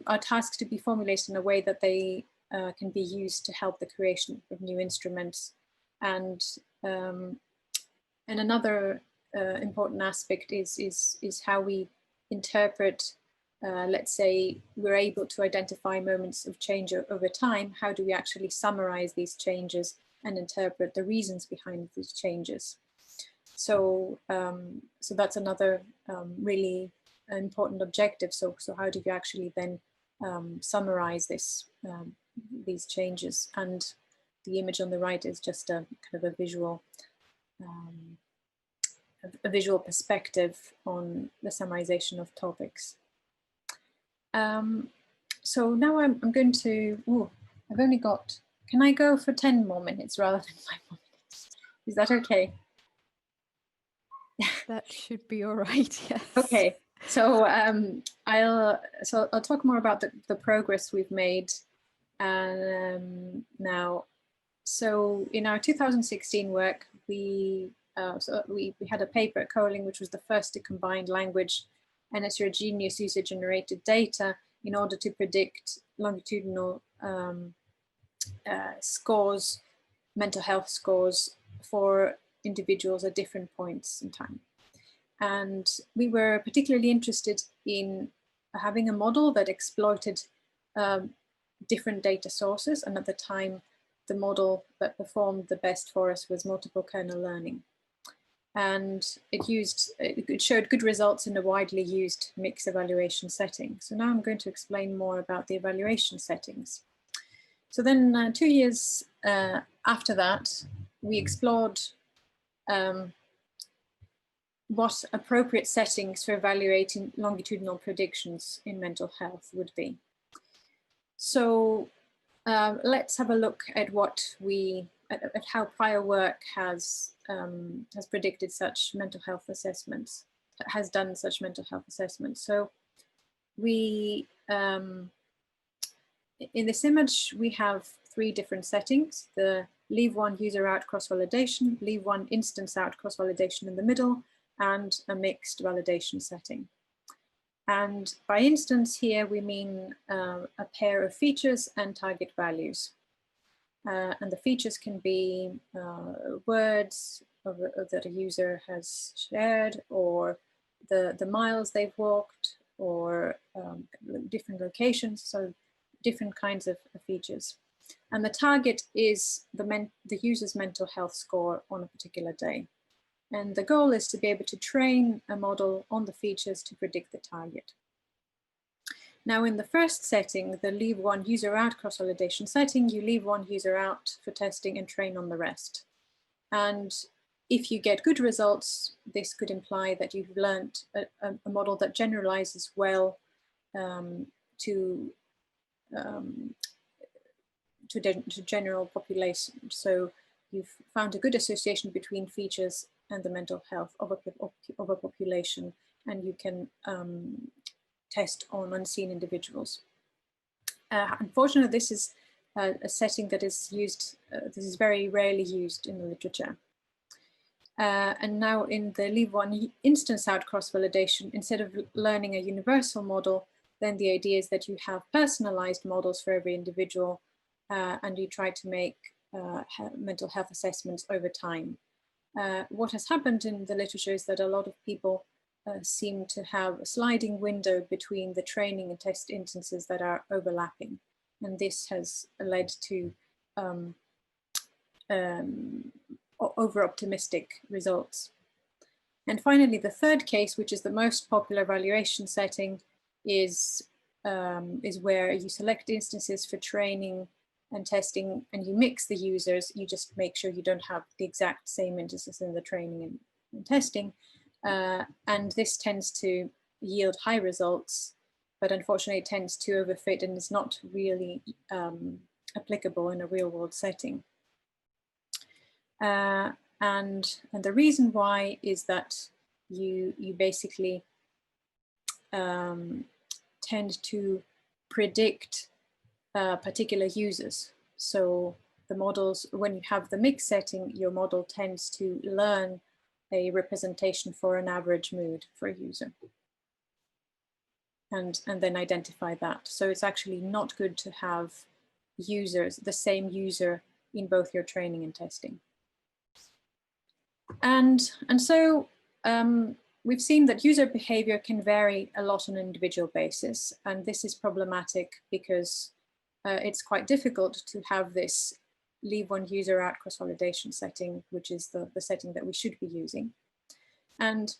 our tasks to be formulated in a way that they can be used to help the creation of new instruments. And another important aspect is how we interpret. Let's say we're able to identify moments of change over time. How do we actually summarize these changes and interpret the reasons behind these changes? So, so that's another really important objective. So how do you actually then summarize these changes? And the image on the right is just a kind of a visual perspective on the summarization of topics. So now I'm going to, I've only got, can I go for 10 more minutes rather than 5 more minutes? Is that okay? That should be all right, yes. Okay, so I'll talk more about the progress we've made now. So in our 2016 work, we had a paper at Coling, which was the first to combine language and heterogeneous user-generated data in order to predict longitudinal scores, mental health scores for individuals at different points in time. And we were particularly interested in having a model that exploited different data sources. And at the time, the model that performed the best for us was multiple kernel learning. And it showed good results in a widely used mixed evaluation setting. So now I'm going to explain more about the evaluation settings. So then 2 years after that, we explored what appropriate settings for evaluating longitudinal predictions in mental health would be. So let's have a look at at how prior work has predicted such mental health assessments, has done such mental health assessments. So we, in this image, we have 3 different settings: the leave one user out cross-validation, leave one instance out cross-validation in the middle, and a mixed validation setting. And by instance here, we mean a pair of features and target values. And the features can be words that a user has shared, or the miles they've walked, or different locations, so different kinds of features. And the target is the user's mental health score on a particular day. And the goal is to be able to train a model on the features to predict the target. Now in the first setting, the leave one user out cross-validation setting, you leave one user out for testing and train on the rest. And if you get good results, this could imply that you've learned a model that generalizes well to general population. So you've found a good association between features and the mental health of a population, and you can test on unseen individuals. Unfortunately, this is a setting that is used, this is very rarely used in the literature. And now in the leave one instance out cross-validation, instead of learning a universal model, then the idea is that you have personalized models for every individual, and you try to make mental health assessments over time. What has happened in the literature is that a lot of people seem to have a sliding window between the training and test instances that are overlapping. And this has led to over-optimistic results. And finally, the third case, which is the most popular evaluation setting, is is where you select instances for training and testing, and you mix the users. You just make sure you don't have the exact same instances in the training and testing. And this tends to yield high results, but unfortunately it tends to overfit and is not really applicable in a real world setting. And the reason why is that you basically tend to predict particular users. So the models, when you have the mix setting, your model tends to learn a representation for an average mood for a user and then identify that. So it's actually not good to have users, the same user in both your training and testing. And so we've seen that user behavior can vary a lot on an individual basis. And this is problematic because it's quite difficult to have this leave one user out cross-validation setting, which is the setting that we should be using. And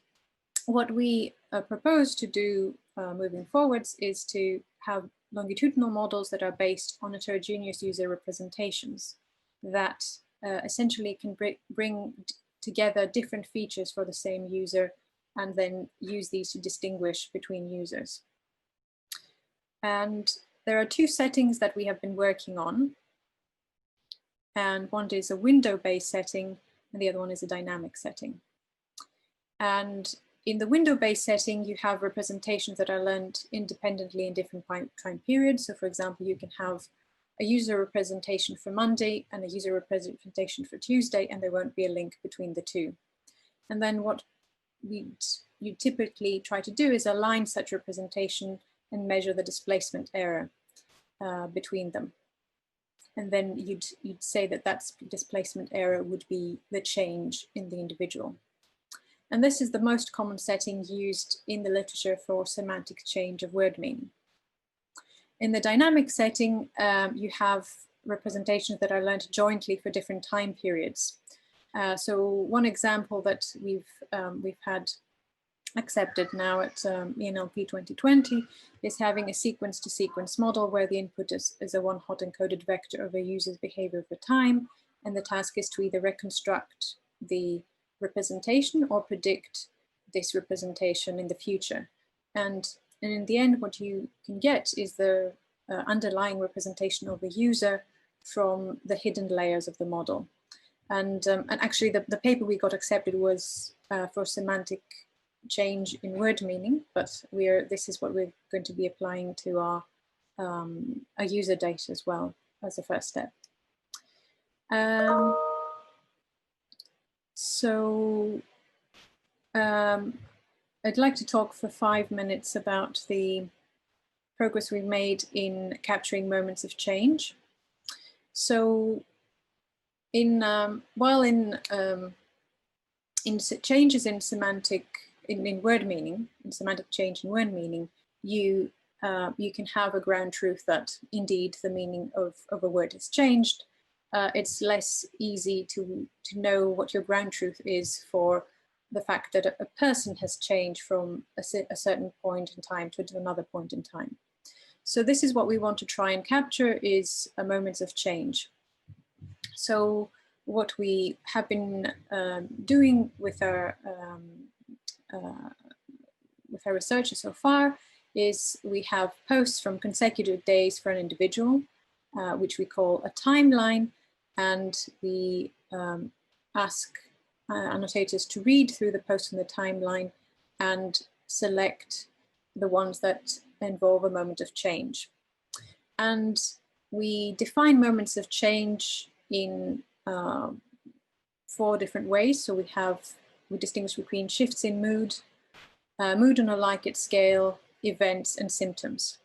what we propose to do moving forwards is to have longitudinal models that are based on heterogeneous user representations that essentially can bring together different features for the same user and then use these to distinguish between users. And there are two settings that we have been working on. And one is a window-based setting and the other one is a dynamic setting. And in the window-based setting, you have representations that are learned independently in different time periods. So for example, you can have a user representation for Monday and a user representation for Tuesday, and there won't be a link between the two. And then what you typically try to do is align such representation and measure the displacement error between them. And then you'd say that that displacement error would be the change in the individual. And this is the most common setting used in the literature for semantic change of word meaning. In the dynamic setting, you have representations that are learned jointly for different time periods. So one example that we've had accepted now at ENLP 2020 is having a sequence-to-sequence model where the input is a one-hot encoded vector of a user's behavior over time, and the task is to either reconstruct the representation or predict this representation in the future. And in the end, what you can get is the underlying representation of a user from the hidden layers of the model. And actually the paper we got accepted was for semantic change in word meaning, but this is what we're going to be applying to our user data as well as a first step. So I'd like to talk for 5 minutes about the progress we've made in capturing moments of change. So while in changes in semantic, in word meaning, in semantic change in word meaning, you can have a ground truth that indeed the meaning of a word has changed. It's less easy to know what your ground truth is for the fact that a person has changed from a certain point in time to another point in time. So this is what we want to try and capture is moments of change. So what we have been doing with our research so far is we have posts from consecutive days for an individual, which we call a timeline, and we ask annotators to read through the post in the timeline and select the ones that involve a moment of change. And we define moments of change in 4 different ways. So we distinguish between shifts in mood, mood on a Likert scale, events, and symptoms.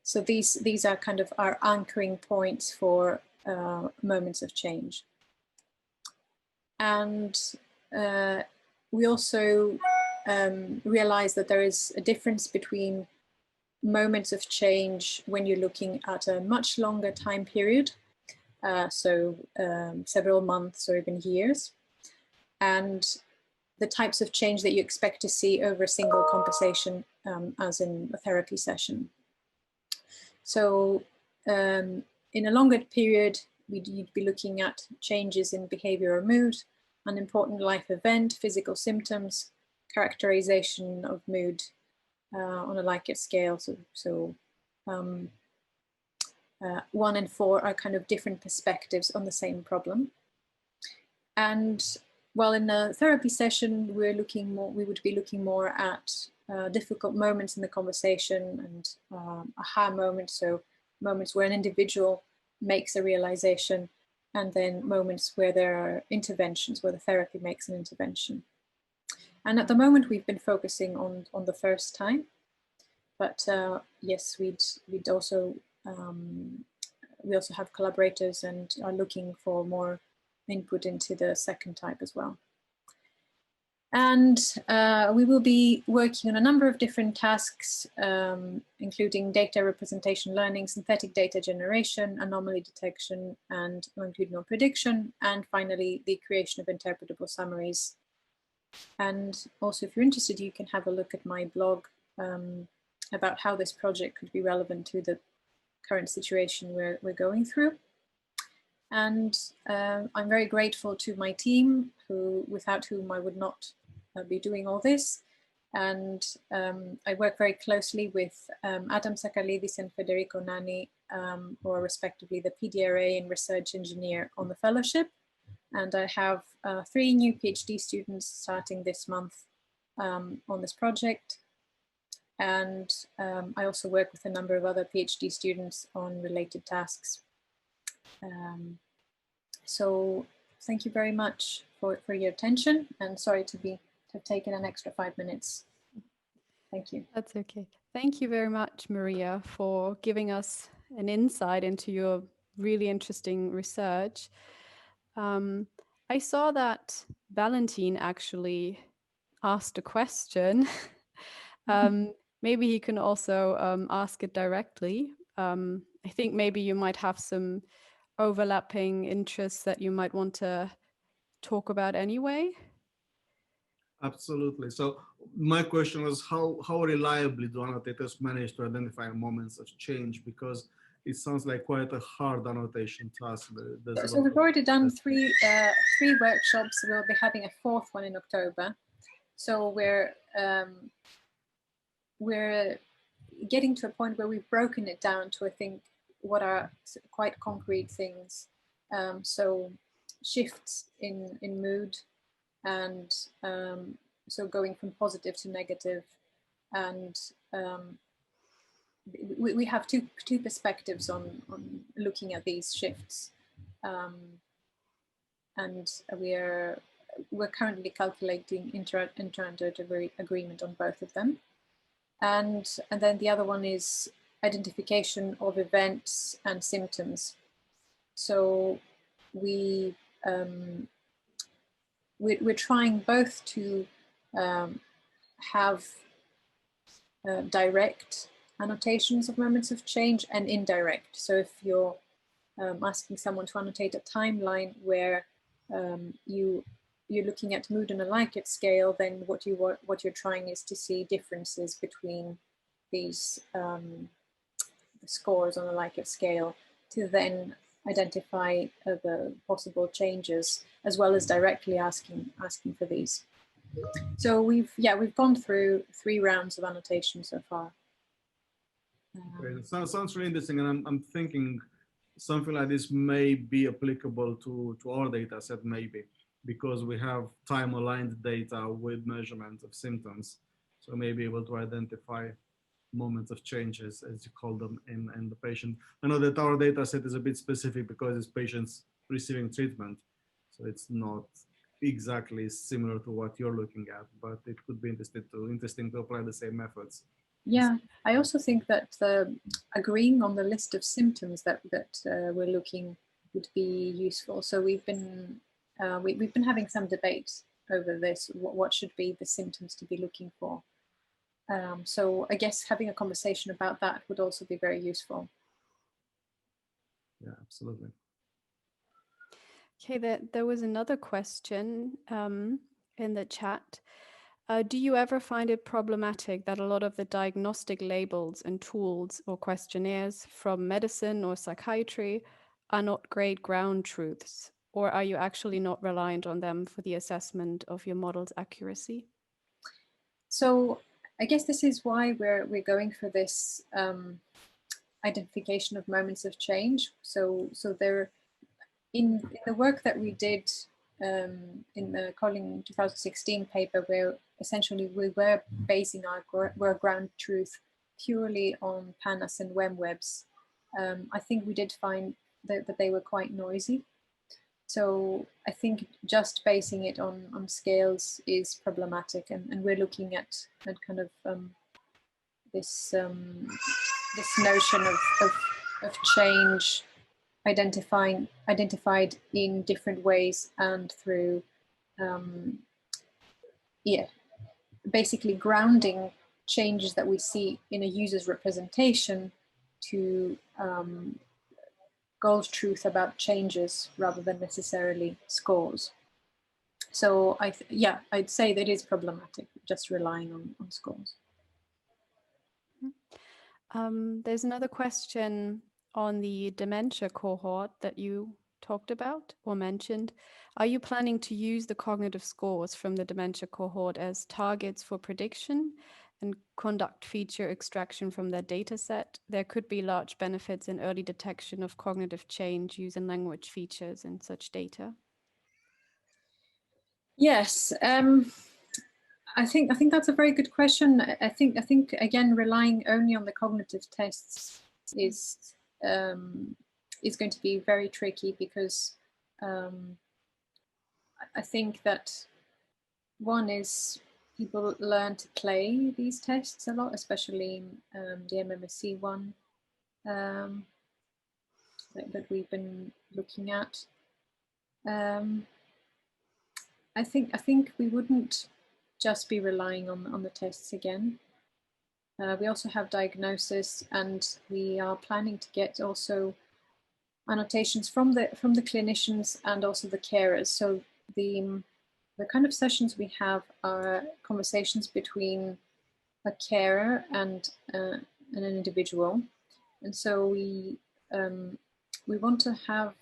So these are kind of our anchoring points for moments of change. And we also realize that there is a difference between moments of change when you're looking at a much longer time period, so several months or even years. And the types of change that you expect to see over a single conversation, as in a therapy session. So in a longer period, you'd be looking at changes in behavior or mood, an important life event, physical symptoms, characterization of mood on a Likert scale. So 1 and 4 are kind of different perspectives on the same problem. And while in a therapy session, we would be looking more at difficult moments in the conversation and aha moments, so moments where an individual makes a realization, and then moments where there are interventions, where the therapy makes an intervention. And at the moment, we've been focusing on the first time, but yes, we also have collaborators and are looking for more input into the second type as well. And we will be working on a number of different tasks, including data representation learning, synthetic data generation, anomaly detection, and longitudinal prediction, and finally the creation of interpretable summaries. And also, if you're interested, you can have a look at my blog about how this project could be relevant to the current situation we're going through. And I'm very grateful to my team, without whom I would not be doing all this. And I work very closely with Adam Sakalidis and Federico Nani, who are respectively the PDRA and research engineer on the fellowship. And I have 3 new PhD students starting this month on this project. And I also work with a number of other PhD students on related tasks. So thank you very much for your attention, and sorry to have taken an extra 5 minutes. Thank you. That's okay. Thank you very much, Maria, for giving us an insight into your really interesting research. I saw that Valentin actually asked a question. Maybe he can also ask it directly. I think maybe you might have some overlapping interests that you might want to talk about anyway. Absolutely. So my question was, how reliably do annotators manage to identify moments of change? Because it sounds like quite a hard annotation task. So we've already done three workshops. We'll be having a 4th one in October. So we're getting to a point where we've broken it down to, I think, what are quite concrete things. So shifts in mood, and so going from positive to negative, and we have two perspectives on looking at these shifts, and we're currently calculating inter-annotative agreement on both of them, and then the other one is identification of events and symptoms. So we're trying both to have direct annotations of moments of change and indirect. So if you're asking someone to annotate a timeline where you're looking at mood on a Likert scale, then what you're trying is to see differences between these scores on a Likert scale to then identify the possible changes, as well as directly asking for these. So we've gone through 3 rounds of annotation so far. Great. Sounds really interesting, and I'm thinking something like this may be applicable to our data set, maybe, because we have time-aligned data with measurement of symptoms, so may be able to identify moments of changes, as you call them, in the patient. I know that our data set is a bit specific because it's patients receiving treatment, so it's not exactly similar to what you're looking at, but it could be interesting to apply the same methods. Yeah, I also think that agreeing on the list of symptoms that we're looking would be useful. So we've been having some debate over this. What should be the symptoms to be looking for? So I guess having a conversation about that would also be very useful. Yeah, absolutely. Okay, there was another question. in the chat. Do you ever find it problematic that a lot of the diagnostic labels and tools or questionnaires from medicine or psychiatry are not great ground truths? Or are you actually not reliant on them for the assessment of your model's accuracy? So I guess this is why we're going for this identification of moments of change. So there, in the work that we did in the Colling 2016 paper, where essentially we were basing our ground truth purely on PANAS and WEMWebs, I think we did find that they were quite noisy. So I think just basing it on scales is problematic, and we're looking at kind of this notion of change identified in different ways and through basically grounding changes that we see in a user's representation to gold truth about changes rather than necessarily scores. So I'd say that it is problematic just relying on scores. There's another question on the dementia cohort that you talked about or mentioned. Are you planning to use the cognitive scores from the dementia cohort as targets for prediction and conduct feature extraction from their data set? There could be large benefits in early detection of cognitive change using language features and such data. Yes, I think that's a very good question. I think again, relying only on the cognitive tests is going to be very tricky, because I think that one is people learn to play these tests a lot, especially the MMSC one that we've been looking at. I think we wouldn't just be relying on the tests again. We also have diagnosis, and we are planning to get also annotations from the clinicians and also the carers. So the kind of sessions we have are conversations between a carer and an individual, and so we want to have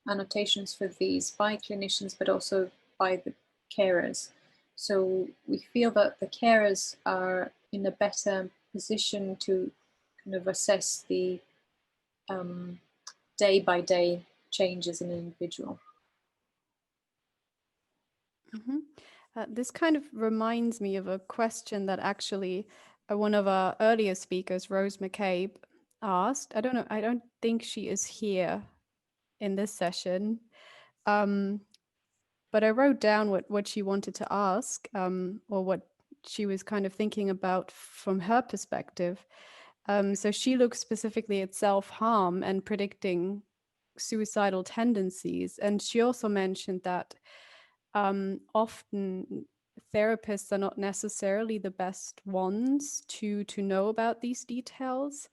annotations for these by clinicians, but also by the carers. So we feel that the carers are in a better position to kind of assess the day-by-day changes in an individual. Mm-hmm. This kind of reminds me of a question that actually one of our earlier speakers, Rose McCabe, asked. I don't think she is here in this session. But I wrote down what she wanted to ask, or what she was kind of thinking about from her perspective. So she looks specifically at self-harm and predicting suicidal tendencies. And she also mentioned that often therapists are not necessarily the best ones to know about these details,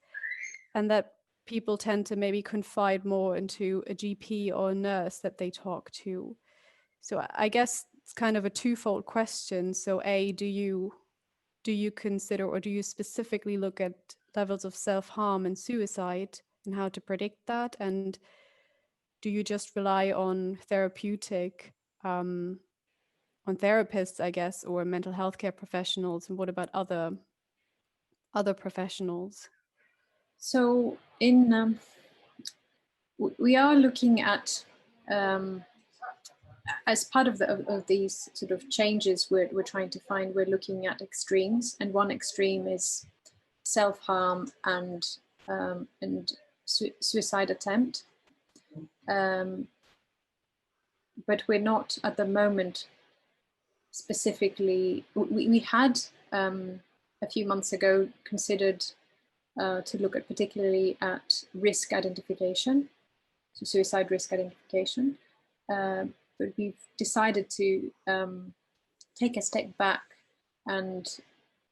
and that people tend to maybe confide more into a GP or a nurse that they talk to. So I guess it's kind of a twofold question. So A, do you consider, or do you specifically look at levels of self-harm and suicide and how to predict that? And do you just rely on therapeutic, on therapists, I guess, or mental health care professionals? And what about other professionals? So in we are looking at as part of these sort of changes we're trying to find, we're looking at extremes, and one extreme is self-harm and suicide attempt. But we're not at the moment specifically, we had a few months ago considered to look at particularly at risk identification, so suicide risk identification. But we've decided to take a step back and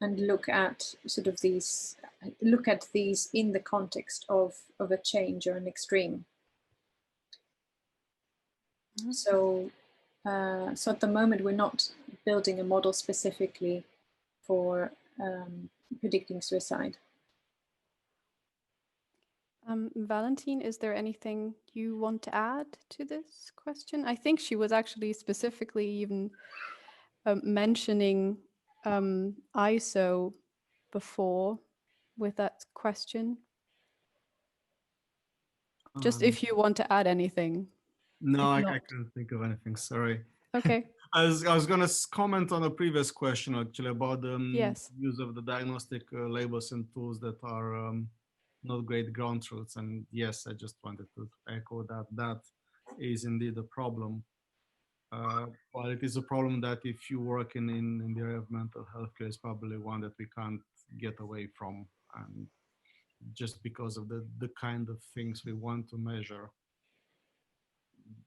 look at sort of these in the context of a change or an extreme. Mm-hmm. So So at the moment, we're not building a model specifically for predicting suicide. Valentine, is there anything you want to add to this question? I think she was actually specifically even mentioning ISO before with that question. Just if you want to add anything. No, I not. can't think of anything, sorry. Okay. I was going to comment on a previous question actually about the Yes. use of the diagnostic labels and tools that are not great ground truths. And yes, I just wanted to echo that that is indeed a problem. But it is a problem that if you work in the area of mental health care, is probably one that we can't get away from. And just because of the kind of things we want to measure,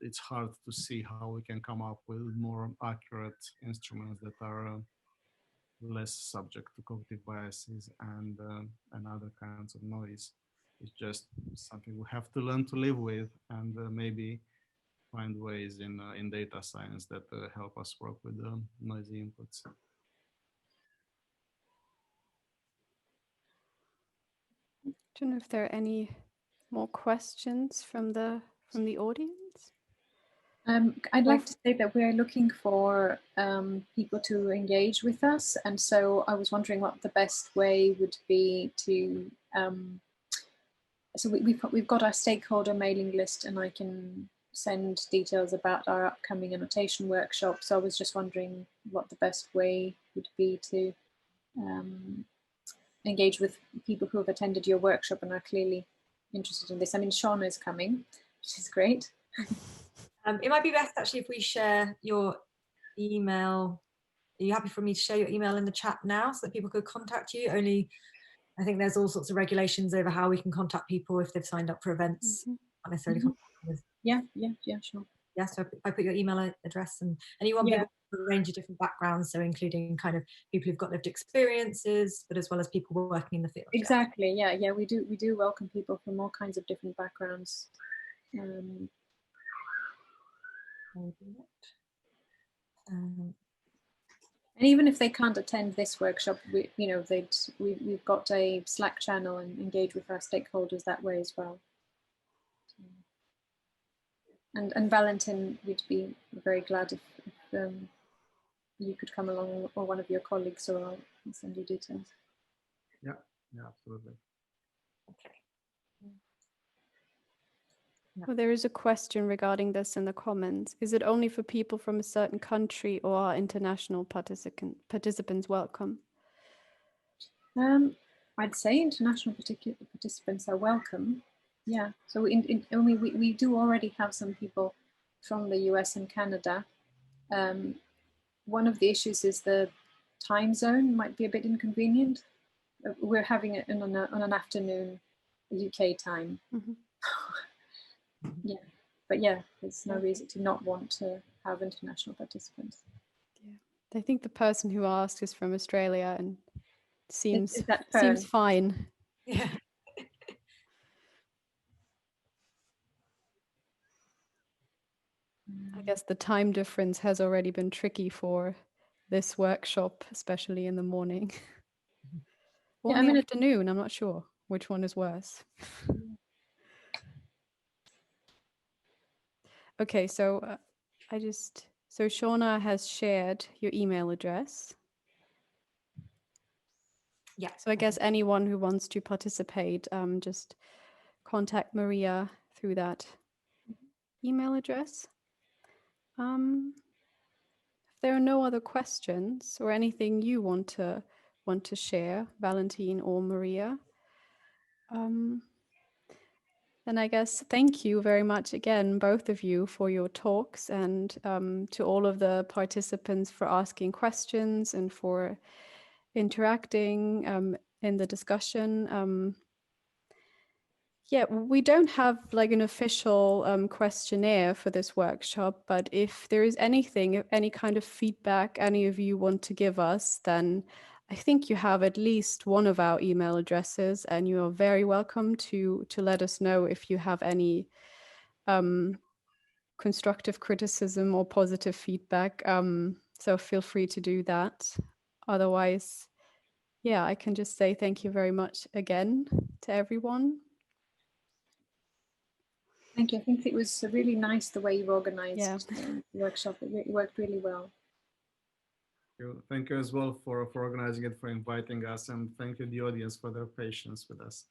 it's hard to see how we can come up with more accurate instruments that are less subject to cognitive biases and other kinds of noise. It's just something we have to learn to live with, and maybe find ways in data science that help us work with noisy inputs. I don't know if there are any more questions from the audience. I'd like to say that we're looking for people to engage with us, and so I was wondering what the best way would be to. So we've got our stakeholder mailing list, and I can send details about our upcoming annotation workshop. So I was just wondering what the best way would be to engage with people who have attended your workshop and are clearly interested in this. I mean, Shauna is coming, which is great. It might be best actually if we share your email. Are you happy for me to share your email in the chat now so that people could contact you? Only, I think there's all sorts of regulations over how we can contact people if they've signed up for events. Not necessarily with. Yeah, sure. Yeah, so if I put your email address and you want people from a range of different backgrounds, so including kind of people who've got lived experiences, but as well as people working in the field. Exactly. Yeah. We do welcome people from all kinds of different backgrounds. And even if they can't attend this workshop, we've got a Slack channel and engage with our stakeholders that way as well. And Valentin, we'd be very glad if you could come along, or one of your colleagues, or I'll send you details. Yeah, absolutely. Okay. Well, there is a question regarding this in the comments. Is it only for people from a certain country, or are international participants welcome? I'd say international participants are welcome. Yeah, so we do already have some people from the US and Canada. One of the issues is the time zone might be a bit inconvenient. We're having it on an afternoon UK time. Yeah, but yeah, there's no reason to not want to have international participants. Yeah, I think the person who asked is from Australia and seems fine. Yeah. I guess the time difference has already been tricky for this workshop, especially in the morning. Or in the afternoon, I'm not sure which one is worse. Okay, so so Shauna has shared your email address. Yeah. So I guess anyone who wants to participate, just contact Maria through that email address. If there are no other questions or anything you want to share, Valentine or Maria, then I guess thank you very much again, both of you, for your talks, and to all of the participants for asking questions and for interacting in the discussion. Yeah, we don't have like an official questionnaire for this workshop, but if there is anything, any kind of feedback any of you want to give us, then I think you have at least one of our email addresses, and you are very welcome to let us know if you have any constructive criticism or positive feedback. So feel free to do that. Otherwise, yeah, I can just say thank you very much again to everyone. Thank you. I think it was really nice the way you organized Yeah. the workshop. It worked really well. Thank you as well for organizing it, for inviting us, and thank you the audience for their patience with us.